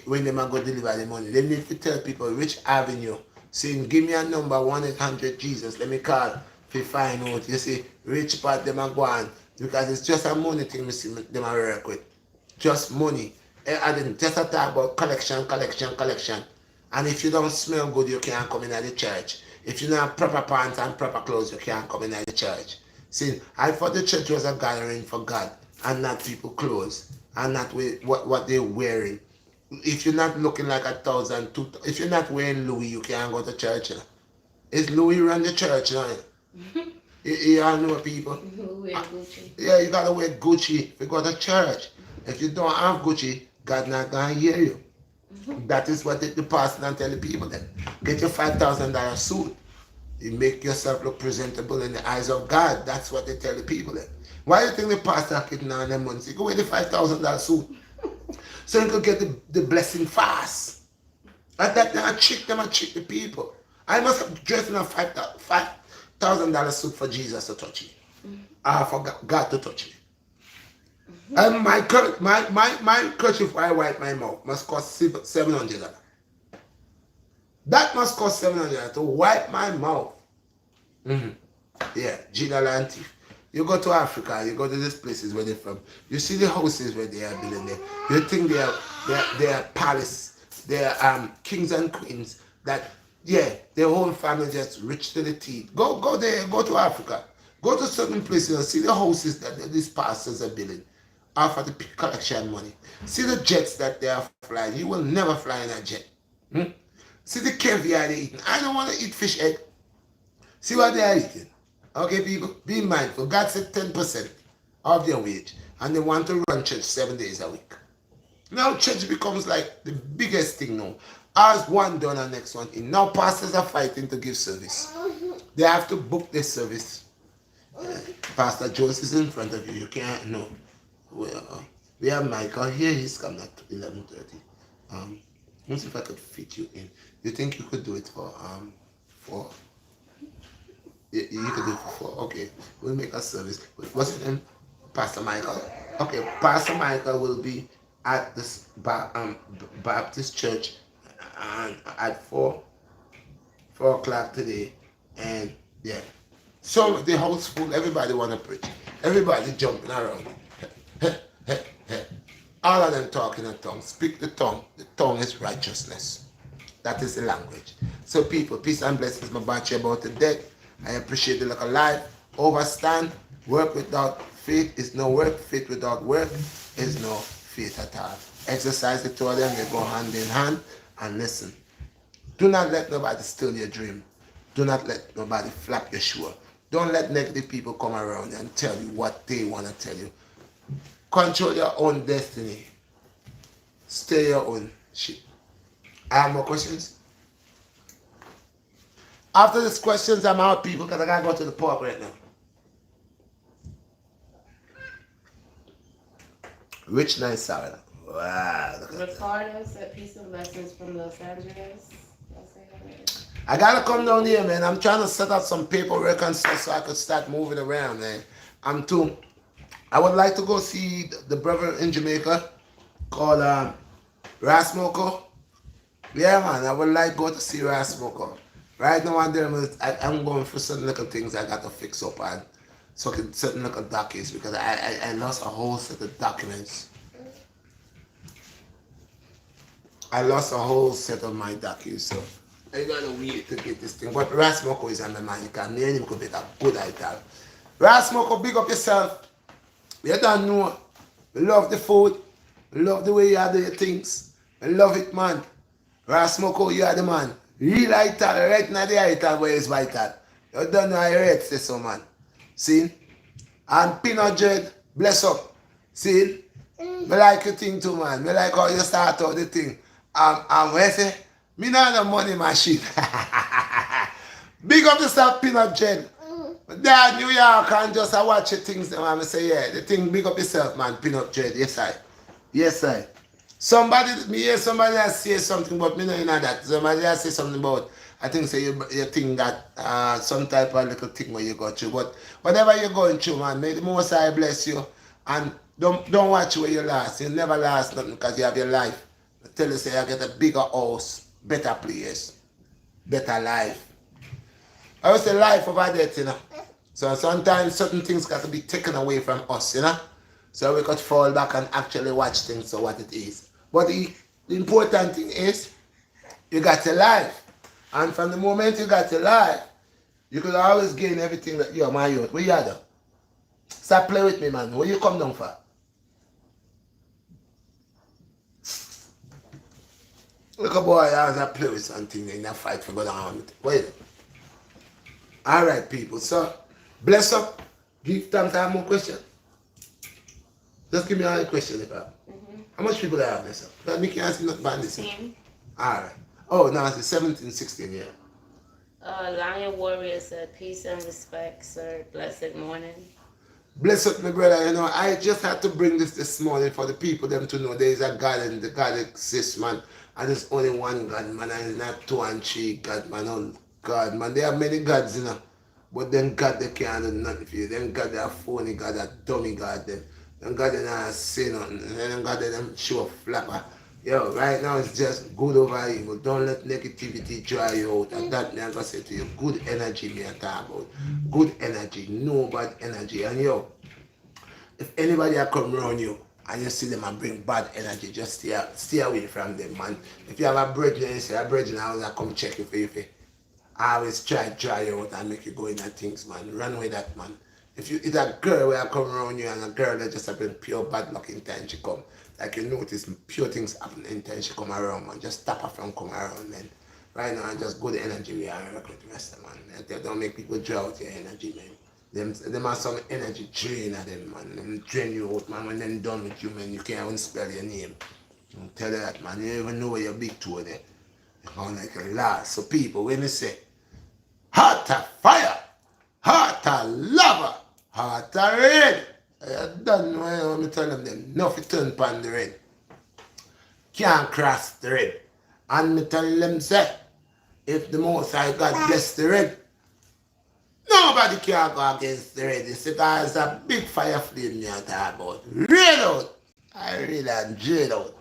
when they go deliver the money. They need to tell people which avenue, saying, give me a number 1-800 Jesus, let me call to find out. You see, rich part them are going because it's just a money thing we see them are work with. Just money. I didn't just talk about collection, collection, collection. And if you don't smell good, you can't come in at the church. If you don't have proper pants and proper clothes, you can't come in at the church. See, I thought the church was a gathering for God and not people clothes and not what they're wearing. If you're not looking like 1,000, 2,000, if you're not wearing Louis, you can't go to church. You know? It's Louis run the church, you know? You all know people. Wear Gucci. Yeah, you gotta wear Gucci if you go to church. If you don't have Gucci, God not gonna hear you. That is what the pastor and tell the people then. Get your $5,000 suit. You make yourself look presentable in the eyes of God. That's what they tell the people then. Why do you think the pastor getting on them money? Go wear the $5,000 suit. So you could get the blessing fast. At that time, I trick the people. I must have dressed in a $5,000 suit for Jesus to touch me. For God to touch me. And my kerchief where I wipe my mouth must cost $700. That must cost $700 to wipe my mouth. Yeah, Gina Lanti. You go to Africa, you go to these places where they're from. You see the houses where they are building there. You think they are palace, they are kings and queens. That their whole family just rich to the teeth. Go there, go to Africa, go to certain places and see the houses that these pastors are building. Offer the collection money. See the jets that they are flying. You will never fly in a jet. See the caviar they're eating. I don't want to eat fish egg. See what they are eating. Okay, people, be mindful. God said 10% of your wage, and they want to run church 7 days a week. Now church becomes like the biggest thing now. As one done and next one in. Now pastors are fighting to give service. They have to book their service. Pastor Jones is in front of you. You can't know. Well, we have Michael here. He's coming at 11:30. Let's see if I could fit you in. You think you could do it for 4? You could do it for 4. Okay, we'll make a service. What's his name? Pastor Michael. Okay, Pastor Michael will be at this Baptist church at 4 o'clock today, and so the house full. Everybody wanna preach. Everybody jumping around. All of them talking in tongues. Speak the tongue. The tongue is righteousness. That is the language. So people, peace and blessings. My batch about the dead. I appreciate the look of life. Overstand. Work without faith is no work. Faith without work is no faith at all. Exercise the two of them. They go hand in hand. And listen. Do not let nobody steal your dream. Do not let nobody flap your shoe. Don't let negative people come around and tell you what they want to tell you. Control your own destiny. Stay your own shit. I have more questions? After these questions, I'm out, people, because I got to go to the park right now. Rich nice salad. Wow. Ricardo said peace and blessings from Los Angeles. I gotta come down here, man. I'm trying to set up some paperwork and stuff so I could start moving around, man. I would like to go see the brother in Jamaica called Rasmoko. Yeah, man, I would like to go to see Rasmoko. Right now, I'm going for certain little things I got to fix up on. Certain little documents because I lost a whole set of documents. I lost a whole set of my documents, so I gotta wait to get this thing. But Rasmoko is on my mind. You can name him could be a good item. Rasmoko, big up yourself. You don't know. We love the food. We love the way you do your things. I love it, man. Rasmoko, you are the man. Real ital, right now the ital where is vital. You don't know how you rate this, so man. See? And peanut dread, bless up. See? Me like your thing too, man. Me like how you start out the thing. When I say, me not the money machine. Big up yourself, peanut dread. There, New York, and just I watch your things, and I say, yeah, the thing, big up yourself, man, peanut dread. Yes, I. Yes, I. Me hear somebody else say something, but me know that. Somebody else say something about, I think say you think that some type of little thing where you go through. But whatever you're going through, man, may the Most High bless you. And don't watch where you last. You never last nothing because you have your life. I tell you, say, I get a bigger house, better place, better life. I would say life over death, you know. So sometimes certain things got to be taken away from us, you know. So we could fall back and actually watch things for what it is. But the important thing is you got your life. And from the moment you got your life, you could always gain everything that you're my youth. Where you are though? Stop play with me, man. Where you come down for? Look a boy as I play with something in a fight for going on. Wait. Alright people, so bless up. Give thanks. I have more questions. Just give me all the question about. How much people I have bless up? But me can't see not bad this. 10. Alright. Oh no, it's 17, 16, yeah. Lion Warrior said, peace and respect, sir. Blessed morning. Bless up, my brother. You know, I just had to bring this morning for the people them to know there is a God and the God exists, man. And there's only one God, man, and it's not 2 and 3 God, man. Oh, God, man. There are many gods, you know. But then God, they can't do nothing for you. Then God, they are phony God, they are dummy God, them. Then God, they not say nothing. And then God, they them show a flapper. Yo, right now it's just good over evil. Don't let negativity dry you out. And that me I'm gonna say to you, good energy me I talk about. Good energy, no bad energy. And yo, if anybody a come around you and you see them and bring bad energy, just stay away from them, man. If you have a brethren, you say a brethren, I will come check you for you. I always try you out and make you go in at things, man. Run with that, man. If you it's a girl where I come around you and a girl that just bring pure bad luck in time she come. Like you notice pure things happen in time she come around, man. Just stop her from coming around, man. Right now, and just go the energy we are work with the rest of man. They don't make people draw out your energy, man. Them have some energy drain at them, man. Them drain you out, man. When they're done with you, man, you can't even spell your name. I'll tell you that, man. You don't even know where your big toe there. You sound like a last. So people, when they say, heart of fire, heart of lava, heart of red. I don't know what I'm telling them. Nothing turn upon the red. Can't cross the red. And me tell them say, if the Most High God bless the red, nobody can go against the red. It's because it's a big fire flame me I talk about. Red out. I read and dread out.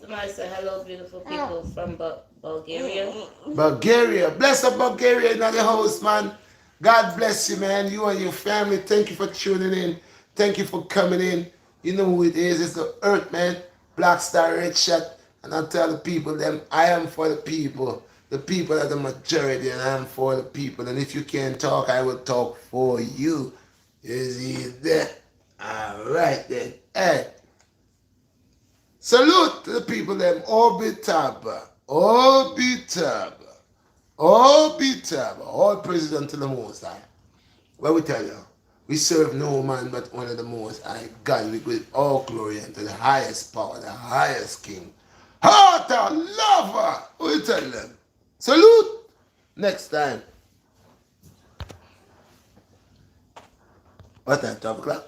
Somebody said, hello, beautiful people from Bulgaria. Bulgaria. Bless up Bulgaria in the house, man. God bless you, man. You and your family. Thank you for tuning in. Thank you for coming in. You know who it is. It's the Earth, man. BlackStar Redshot. And I tell the people, them, I am for the people. The people are the majority, and I am for the people. And if you can't talk, I will talk for you. Is he there? All right, then. Hey. Salute to the people, them. Orbitaba. All president to the Most High. What we tell you? We serve no man but one of the Most High. God, we give all glory unto the highest power, the highest king. Heart of lover. What we tell them? Salute. Next time. What time? 12 o'clock?